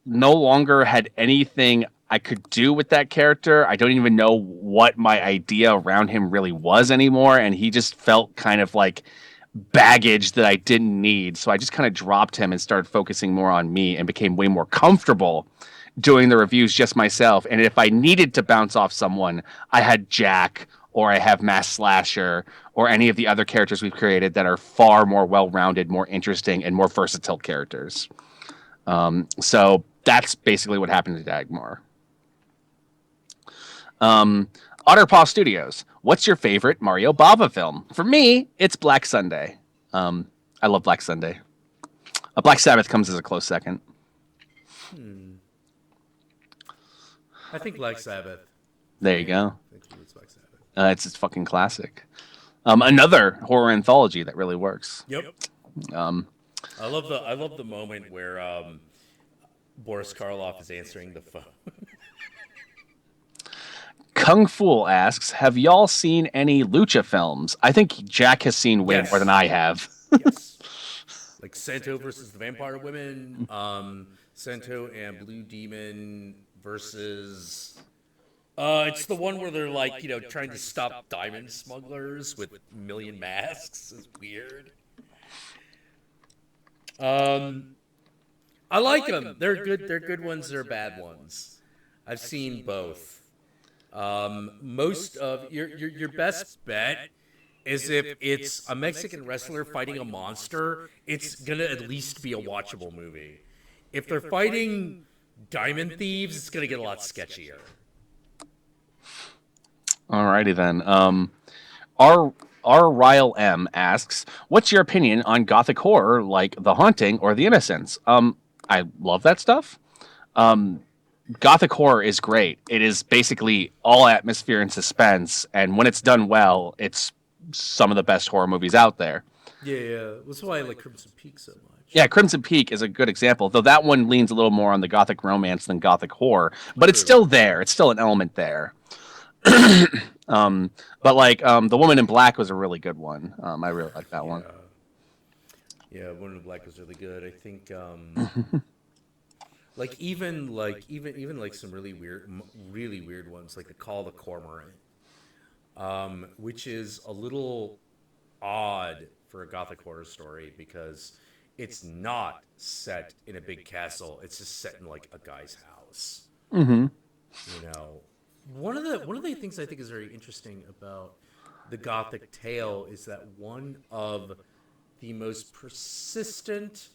no longer had anything I could do with that character. I don't even know what my idea around him really was anymore. And he just felt kind of like baggage that I didn't need. So I just kind of dropped him and started focusing more on me and became way more comfortable doing the reviews just myself. And if I needed to bounce off someone, I had Jack or I have Mass Slasher or any of the other characters we've created that are far more well-rounded, more interesting, and more versatile characters. So that's basically what happened to Dagmar. Otterpaw Studios. What's your favorite Mario Bava film? For me, it's Black Sunday. I love Black Sunday. Black Sabbath comes as a close second. I think Black Sabbath. There you go. It's Black Sabbath. It's fucking classic. Another horror anthology that really works. Yep. I love the moment where Boris Karloff is answering the phone. Kung Fool asks, have y'all seen any lucha films? I think Jack has seen way more than I have. Yes. Like Sento versus the Vampire Women, Sento and Blue Demon versus... it's the one where they're like, you know, trying to stop diamond smugglers with a million masks. It's weird. I like them. They're good. They're good ones. They're bad ones. I've seen both. Most of your best bet is if it's a Mexican wrestler fighting a monster, it's gonna at least be a watchable movie. If they're fighting diamond thieves, it's gonna get a lot sketchier. Alrighty then. R. Ryle M asks, "What's your opinion on gothic horror like The Haunting or The Innocents?" I love that stuff. Um, Gothic horror is great. It is basically all atmosphere and suspense, and when it's done well, it's some of the best horror movies out there. Yeah. That's why I like Crimson Peak so much. Yeah, Crimson Peak is a good example, though that one leans a little more on the gothic romance than gothic horror, but it's True. still there. It's still an element there. But like The Woman in Black was a really good one. I really like that one. Yeah, Woman in Black was really good. I think even like some really weird ones like the Call of the Cormorant, which is a little odd for a gothic horror story because it's not set in a big castle. It's just set in like a guy's house. Mm-hmm. You know, one of the things I think is very interesting about the gothic tale is that one of the most persistent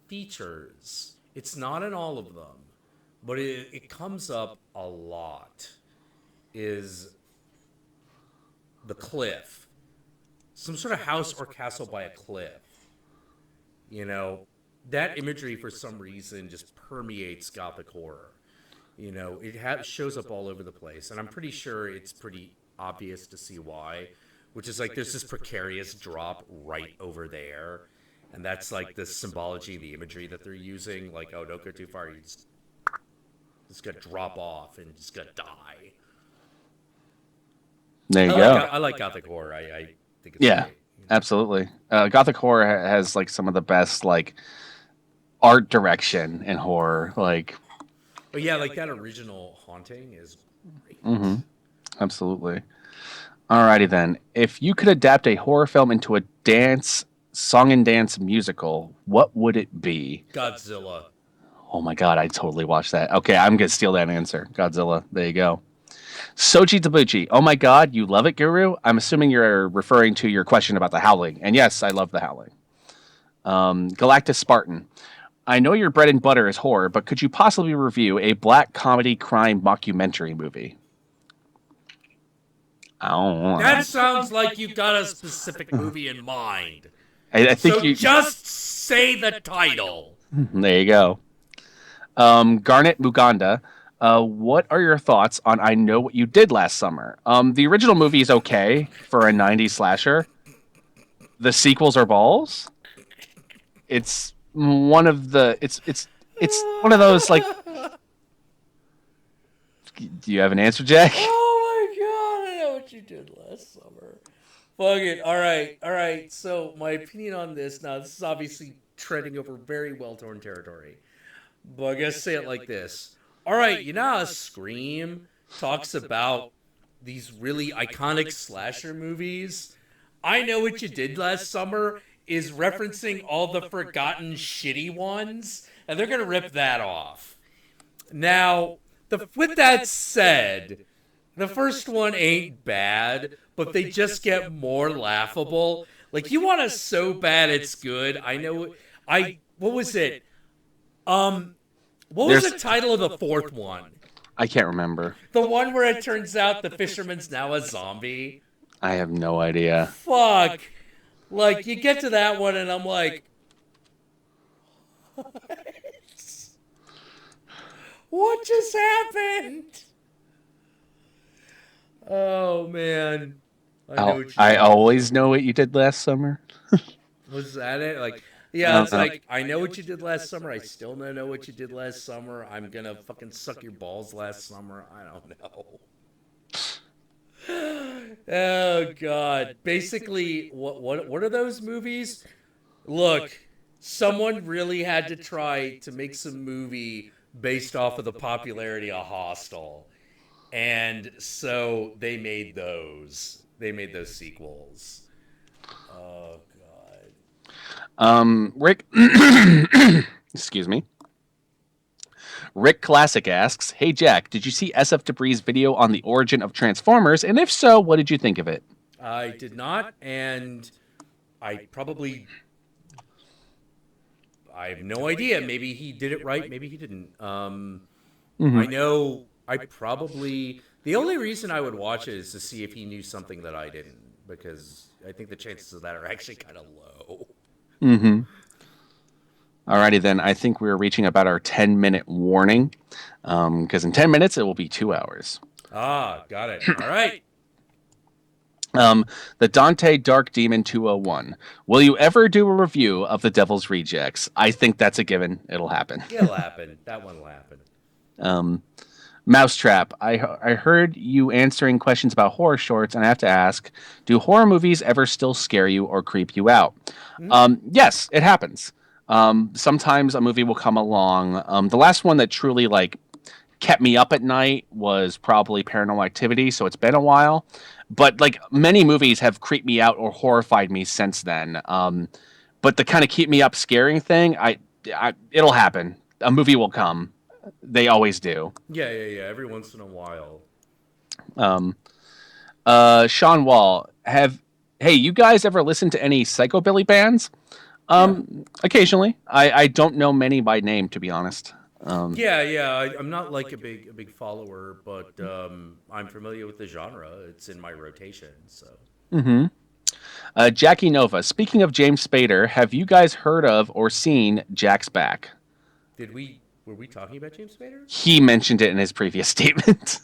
features, it's not in all of them, but it comes up a lot, is the cliff. Some sort of house or castle by a cliff. You know, that imagery for some reason just permeates gothic horror. You know, it shows up all over the place, and I'm pretty sure it's pretty obvious to see why, which is like there's this precarious drop right over there, and that's like the symbology, the imagery that they're using, like, oh, don't go too far, you just gonna drop off and just gonna die. There you go. I like gothic horror. I think it's Yeah, great. absolutely. Gothic horror has like some of the best like art direction in horror. Like, But yeah, like that original Haunting is great. mm-hmm, absolutely. Alrighty then. If you could adapt a horror film into a song and dance musical, what would it be? Godzilla. Oh my god, I totally watched that. Okay, I'm gonna steal that answer. Godzilla. There you go. Soji Tabuchi. Oh my god, you love it, Guru? I'm assuming you're referring to your question about The Howling. And yes, I love The Howling. Galactus Spartan. I know your bread and butter is horror, but could you possibly review a black comedy crime mockumentary movie? I don't know. That sounds like you got a specific movie in mind. I think So you just say the title. There you go. Garnet Muganda. What are your thoughts on I Know What You Did Last Summer? The original movie is okay for a 90s slasher. The sequels are balls. It's one of the it's one of those like. Do you have an answer, Jack? Oh my god, I know what you did last summer. Fuck it. All right. So my opinion on this, now this is obviously treading over very well-torn territory. But I guess say it like this. All right, you know how Scream talks about these really iconic slasher movies? I Know What You Did Last Summer is referencing all the forgotten shitty ones, and they're going to rip that off. Now, with that said, the first one ain't bad, but they just get more laughable. Like, you want us so bad it's good. What was it? What was the title of the fourth one? I can't remember. The one where it turns out the fisherman's now a zombie? I have no idea. Fuck. Like, you get to that one and I'm like, what just happened? Oh, man. I always know what you did last summer. Was that it? Like, yeah, it's like, I know what you did last summer. I still don't know what you did last summer. I'm gonna fucking suck your balls last summer. I don't know. Oh, God. Basically, what are those movies? Look, someone really had to try to make some movie based off of the popularity of Hostel. And so they made those. They made those sequels. Oh, God. Rick, excuse me. Rick Classic asks, "Hey Jack, did you see SF Debris' video on the origin of Transformers? And if so, what did you think of it?" I did not, and I probably I have no idea. Maybe he did it right. Maybe he didn't. I know I probably the only reason I would watch it is to see if he knew something that I didn't, because I think the chances of that are actually kind of low. Mm-hmm. Alrighty then. I think we're reaching about our 10-minute warning, because in 10 minutes it will be 2 hours. Ah, got it. All right. The Dante Dark Demon 201. Will you ever do a review of The Devil's Rejects? I think that's a given. It'll happen. It'll happen. That one will happen. Mousetrap. I heard you answering questions about horror shorts, and I have to ask, do horror movies ever still scare you or creep you out? Yes, it happens. Sometimes a movie will come along. The last one that truly kept me up at night was probably Paranormal Activity, so it's been a while. But many movies have creeped me out or horrified me since then. But the kind of keep me up scaring thing, it'll happen. A movie will come. They always do. Yeah. Every once in a while. Sean Wall, hey, you guys ever listen to any psychobilly bands? Occasionally. I don't know many by name, to be honest. I'm not like a big follower, but I'm familiar with the genre. It's in my rotation, so. Jackie Nova, speaking of James Spader, have you guys heard of or seen Jack's Back? Were we talking about James Spader? He mentioned it in his previous statement.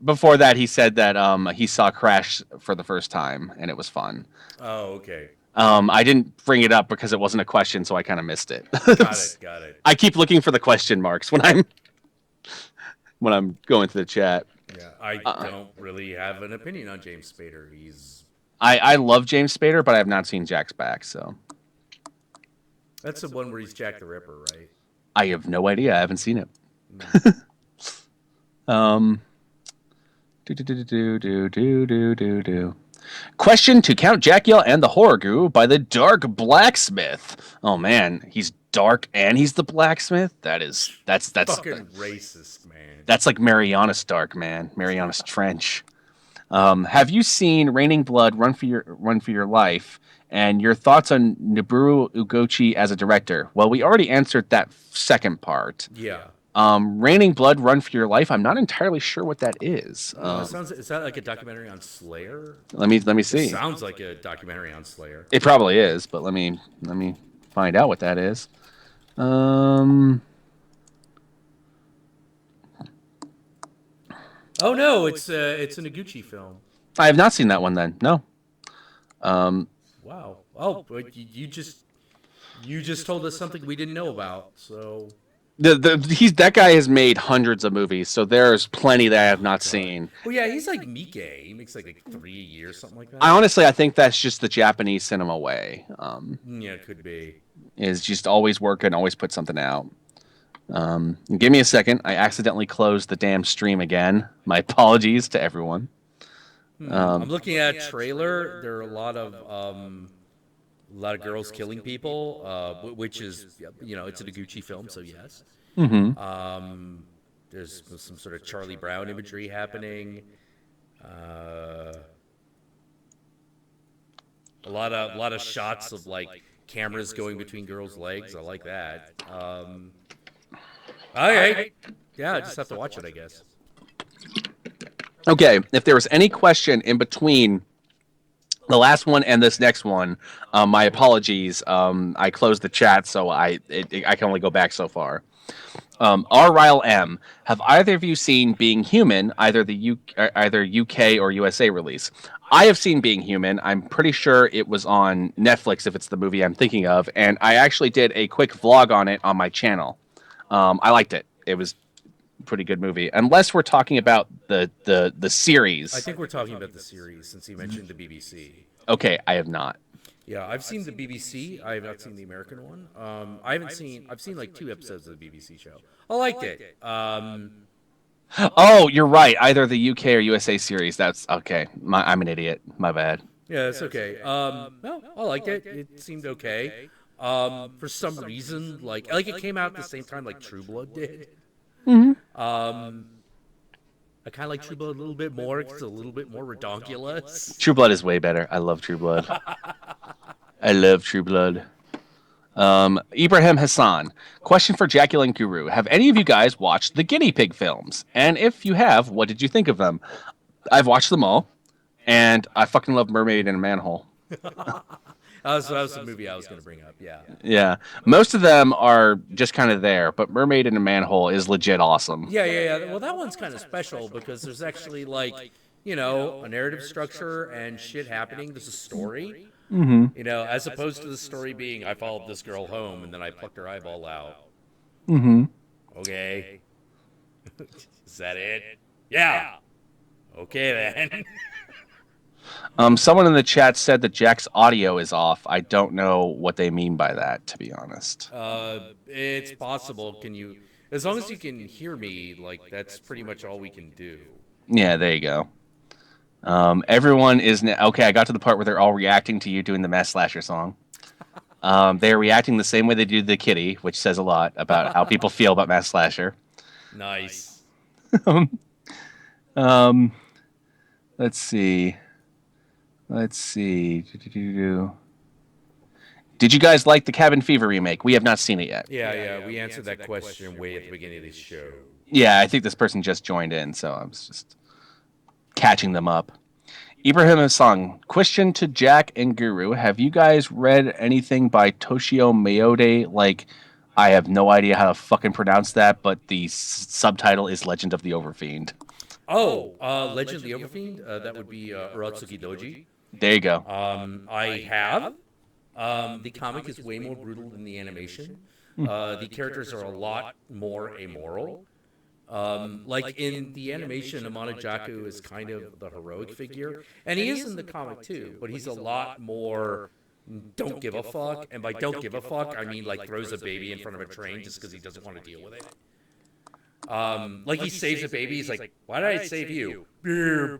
Before that, he said that he saw Crash for the first time, and it was fun. Oh, okay. I didn't bring it up because it wasn't a question, so I kind of missed it. Got it. I keep looking for the question marks when I'm going to the chat. Yeah, I don't really have an opinion on James Spader. I love James Spader, but I have not seen Jack's Back, so. That's the one where he's Jack the Ripper, right? I have no idea. I haven't seen it. Question to Count Jackula and the Horror Guru by the Dark Blacksmith. Oh man, he's dark and he's the blacksmith. That's fucking racist, man. That's like Marianas Dark, man. Marianas Trench. Have you seen Raining Blood, Run for Your Life, and your thoughts on Noburu Iguchi as a director? Well, we already answered that second part. Yeah. Raining Blood, Run for Your Life. I'm not entirely sure what that is. Is that like a documentary on Slayer? Let me see. It sounds like a documentary on Slayer. It probably is, but let me find out what that is. Oh no, it's an Iguchi film. I have not seen that one then. No. Wow. Oh, but you just told us something we didn't know about. So That guy has made hundreds of movies, so there's plenty that I have not seen. Well, yeah, he's like Miike. He makes like 3 a year, something like that. I think that's just the Japanese cinema way. Yeah, it could be. Is just always working, always put something out. Give me a second. I accidentally closed the damn stream again. My apologies to everyone. I'm looking at a trailer. There are a lot of girls killing people, which is, it's an Iguchi film, so yes. Mm-hmm. There's some sort of Charlie Brown imagery happening. A lot of shots of cameras going between girls' legs. I like that. Okay. Yeah, I just have to watch it, I guess. Okay, if there was any question in between the last one and this next one, my apologies. I closed the chat, so I can only go back so far. R. Ryle M. Have either of you seen Being Human, either UK or USA release? I have seen Being Human. I'm pretty sure it was on Netflix, if it's the movie I'm thinking of, and I actually did a quick vlog on it on my channel. I liked it. It was a pretty good movie. Unless we're talking about the series. I think we're talking about the series, since he mentioned the BBC. Okay, I have not. Yeah, I've seen the BBC. I have not seen the American one. I've seen like 2 episodes of the BBC show. I liked it. Oh, you're right. Either the UK or USA series. That's okay. I'm an idiot. My bad. Yeah, it's okay. No, I liked it. It seemed okay. For some reason, like it came out at the same time like True Blood did. I kind of like True Blood a little bit more because it's a little bit more redonkulous. True Blood is way better. I love True Blood. I love True Blood. Ibrahim Hassan. Question for Jackula and Guru. Have any of you guys watched the Guinea Pig films? And if you have, what did you think of them? I've watched them all, and I fucking love Mermaid in a Manhole. That was the movie I was going to bring up, yeah. Yeah. Most of them are just kind of there, but Mermaid in a Manhole is legit awesome. Yeah. Well, that one's kind of special because there's actually, like, you know, a narrative structure and shit happening. There's a story. Mm-hmm. You know, as opposed to the story being, I followed this girl home and then I plucked her eyeball out. Mm-hmm. Okay. Is that it? Yeah. Okay, then. Someone in the chat said that Jack's audio is off. I don't know what they mean by that, to be honest. It's possible. Can you, as long as you can hear me, like, that's pretty much all we can do. Yeah, there you go. Everyone is okay. I got to the part where they're all reacting to you doing the Mass Slasher song. They're reacting the same way they do the kitty, which says a lot about how people feel about Mass Slasher. Nice. Let's see. Did you guys like the Cabin Fever remake? We have not seen it yet. Yeah. We answered that question way at the beginning of this show. Yeah, I think this person just joined in, so I was just catching them up. Ibrahim Hassan, question to Jack and Guru. Have you guys read anything by Toshio Mayode? Like, I have no idea how to fucking pronounce that, but the subtitle is Legend of the Overfiend. Oh, Legend of the Overfiend? That would be Uratsuki Doji. There you go. I have. The comic is way more brutal than the animation. The characters are a lot more amoral. Like in the animation, Amano Jaku is kind of the heroic figure, and he is in the comic too, but he's a lot more don't give a fuck, and by don't give a fuck, I mean like throws a baby in front of a train just because he doesn't want to deal with it. Like he saves a baby, he's like, why did I save you? I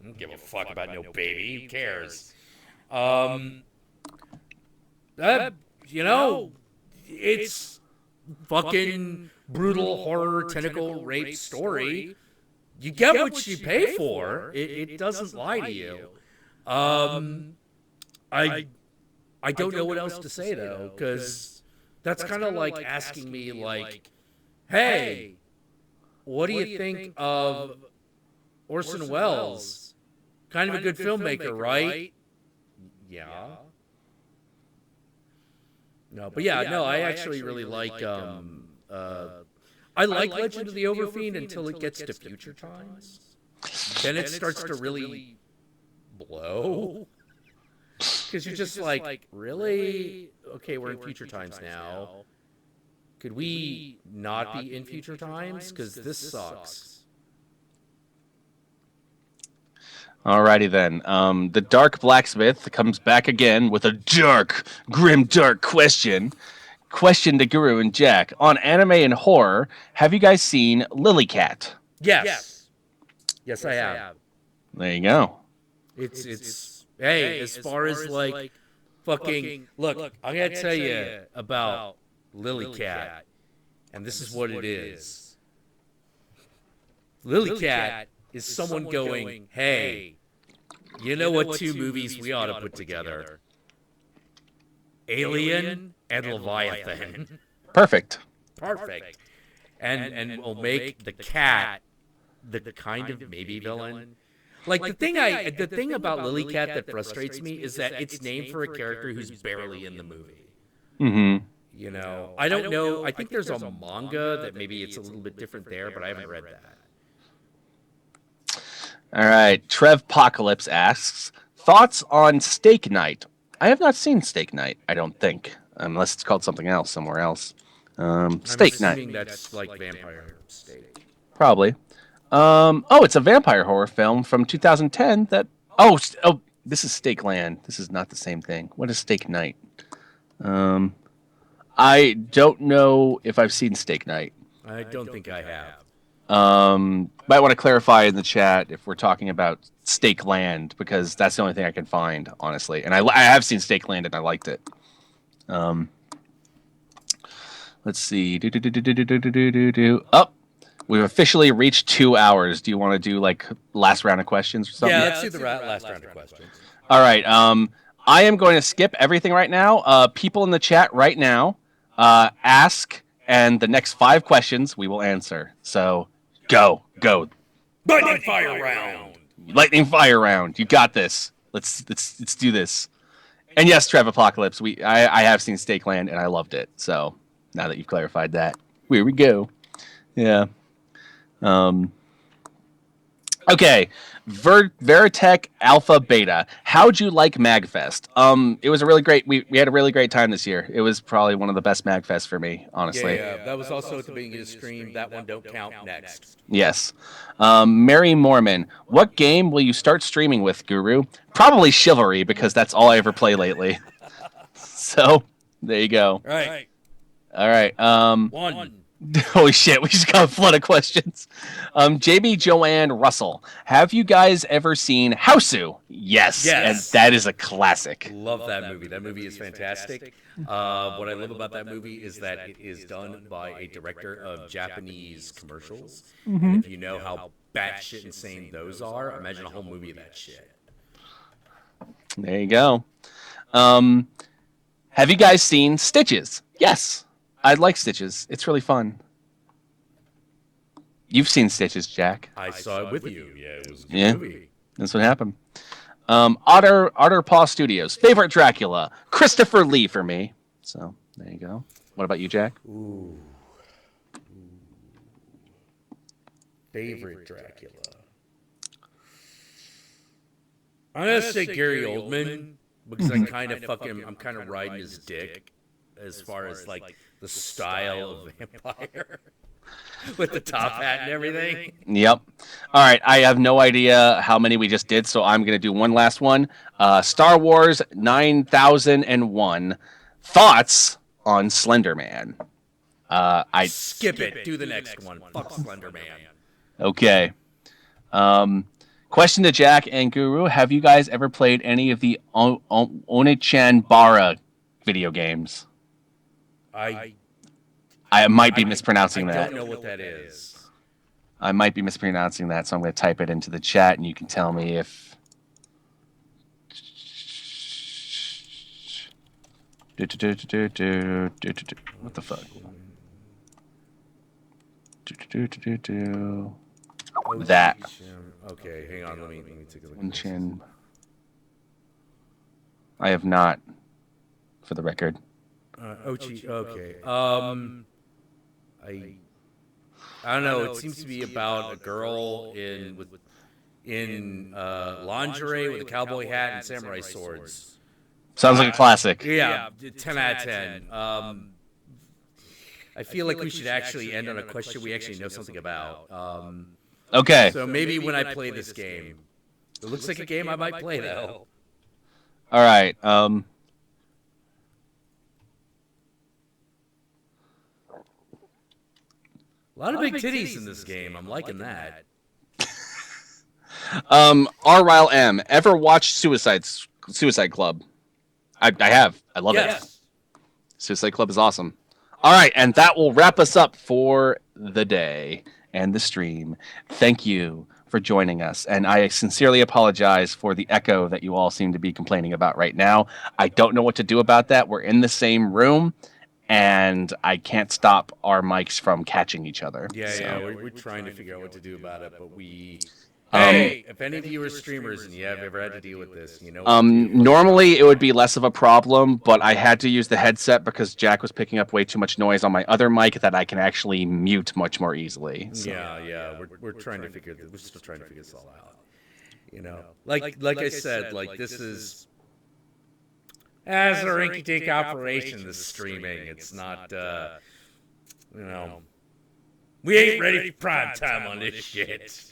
don't give a fuck about no baby, who cares? You know, it's fucking brutal horror tentacle rape story. You get what you pay for. It doesn't lie to you. I don't know what else to say though, because that's kind of like asking me like, hey, what do you think of Orson Welles? Kind of a good filmmaker, right? Yeah. No, but yeah, no, I actually really like I like Legend of the Overfiend until it gets to future times. Then it starts to really blow. Because you're just like, really? Okay, we're in future times now. Could we not be in future times? Because this sucks. Alrighty then. The Dark Blacksmith comes back again with a grim, dark question. Question to Guru and Jack. On anime and horror, have you guys seen Lilycat? Yes, I have. There you go. It's hey, as far as like fucking look, I gotta tell you about Lilycat, and this is what it is. Lilycat is someone going, hey, you know what two movies we ought to put together? Alien and Leviathan. Perfect. And we'll make the cat the kind of maybe villain. Like the thing about Lilycat that frustrates me is that it's named for a character who's barely in the movie. Mm-hmm. You know, I don't know. I think there's a manga that maybe it's a little bit different there, but I haven't read that. All right. Trev Pocalypse asks, thoughts on Steak Night? I have not seen Steak Night, I don't think, unless it's called something else somewhere else. Steak Night. I'm assuming that's like Vampire Steak. Probably. It's a vampire horror film from 2010 that... Oh, this is Steak Land. This is not the same thing. What is Steak Night? I don't know if I've seen Steak Night. I don't think I have. Might want to clarify in the chat if we're talking about Steak Land, because that's the only thing I can find, honestly. And I have seen Steak Land and I liked it. Um, let's see. Up. We've officially reached 2 hours. Do you want to do like last round of questions or something? Yeah, let's do the last round of questions. All right. I am going to skip everything right now. People in the chat right now, ask, and the next 5 questions we will answer. So go. Lightning fire round. Lightning fire round. You got this. Let's do this. And yes, Trev Apocalypse. I have seen Stakeland and I loved it. So now that you've clarified that, here we go. Yeah. Okay. Veritech Alpha Beta. How'd you like Magfest? It was a really great. We had a really great time this year. It was probably one of the best Magfests for me, honestly. Yeah, that was also at the beginning of the stream. That one don't count next. Yes. Mary Mormon. What game will you start streaming with, Guru? Probably Chivalry, because that's all I ever play lately. So there you go. All right. One. Holy shit, we just got a flood of questions. JB Joanne Russell. Have you guys ever seen Hausu? Yes. And that is a classic. Love that movie. That movie is fantastic. What I love about that movie is that it is done by a director of Japanese commercials. Mm-hmm. And if you know how batshit insane those are, imagine a whole movie of that shit. There you go. Have you guys seen Stitches? Yes. I like Stitches. It's really fun. You've seen Stitches, Jack. I saw it with you. Yeah, it was a good movie. That's what happened. Otter Paw Studios. Favorite Dracula? Christopher Lee for me. So, there you go. What about you, Jack? Ooh. Favorite Dracula? I'm going to say Gary Oldman, because I'm kind of riding his dick as far as, like, the style of vampire with the top hat and everything. Yep. All right. I have no idea how many we just did, so I'm going to do one last one. Star Wars 9001. Thoughts on Slender Man? I skip it. Do the next one. Fuck Slender Man. Okay. Question to Jack and Guru: have you guys ever played any of the Onichan Bara video games? I might be mispronouncing that. I don't know what that is. I might be mispronouncing that, so I'm going to type it into the chat, and you can tell me if... What the fuck? That. Okay, hang on. Let me take a look. Onichan. I have not, for the record. Ochi. Okay. I don't know. It seems to be about a girl in lingerie with a cowboy hat and samurai swords. Sounds like a classic. Yeah, 10 out of 10. I feel like we should actually end on a question we actually know something about. Okay. So maybe when I play this game, it looks like a game I might play though. All right. A lot of big titties in this game. I'm liking that. R. M. Ever watched Suicide Club? I have. I love it. Suicide Club is awesome. All right, and that will wrap us up for the day and the stream. Thank you for joining us, and I sincerely apologize for the echo that you all seem to be complaining about right now. I don't know what to do about that. We're in the same room, and I can't stop our mics from catching each other. Yeah, we're trying to figure out what to do about it, but we... Hey, if any of you are streamers and you have ever had to deal with this, you know... normally it would be less of a problem, but I had to use the headset because Jack was picking up way too much noise on my other mic that I can actually mute much more easily. So. Yeah, we're trying to figure... We're still trying to figure this all out. You know? Like I said, like, this is... As a rinky-dink operation, this streaming. It's not, you know... We ain't ready for prime time on this shit.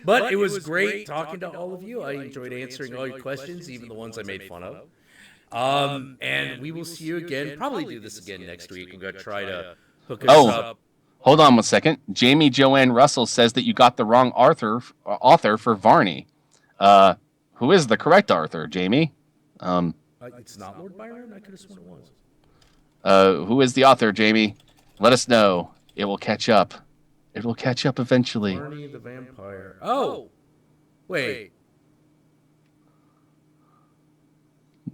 But it was great talking to all of you. I enjoyed answering all your questions, even the ones I made fun of. And we will see you again. Probably do this again next week. We're going to try to hook us up. Hold on 1 second. Jamie Joanne Russell says that you got the wrong author for Varney. Who is the correct author, Jamie? It's not Lord Byron? I could have sworn it was. Who is the author, Jamie? Let us know. It will catch up. It will catch up eventually. Barney the Vampire. Oh! Wait.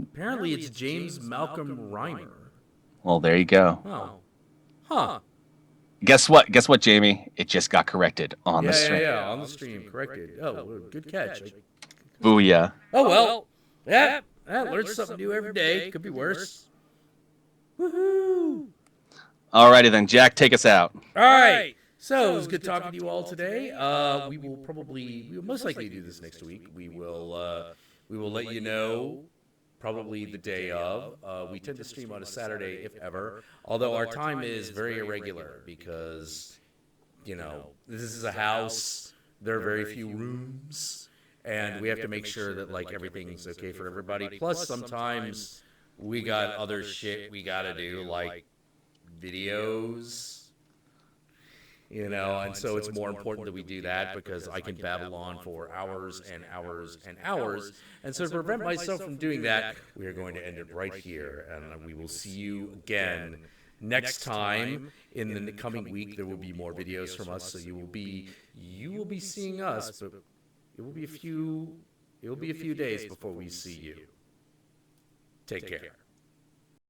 Apparently it's James Malcolm Reimer. Well, there you go. Oh. Huh. Guess what? Guess what, Jamie? It just got corrected on the stream. Yeah, on the stream. Corrected. Oh, good catch. Booyah. Oh, well. Yeah, learn something new every day. Could be worse. Woohoo! Alrighty then, Jack, take us out. All right. So it was good talking to you all today. We will most likely do this next week. We will let you know probably the day of. We tend to stream on a Saturday, if ever. Although our time is very irregular because, this is a house. There are very few rooms, and we have to make sure that like everything's okay for everybody. Plus, sometimes we got other shit we gotta do, like videos. And so it's more important that we do that because I can babble on for hours and hours and hours. And so to prevent myself from doing that, we are going to end it right here. And we will see you again next time. In the coming week, there will be more videos from us. So you will be seeing us, but it will be a few days before we see you. Take care.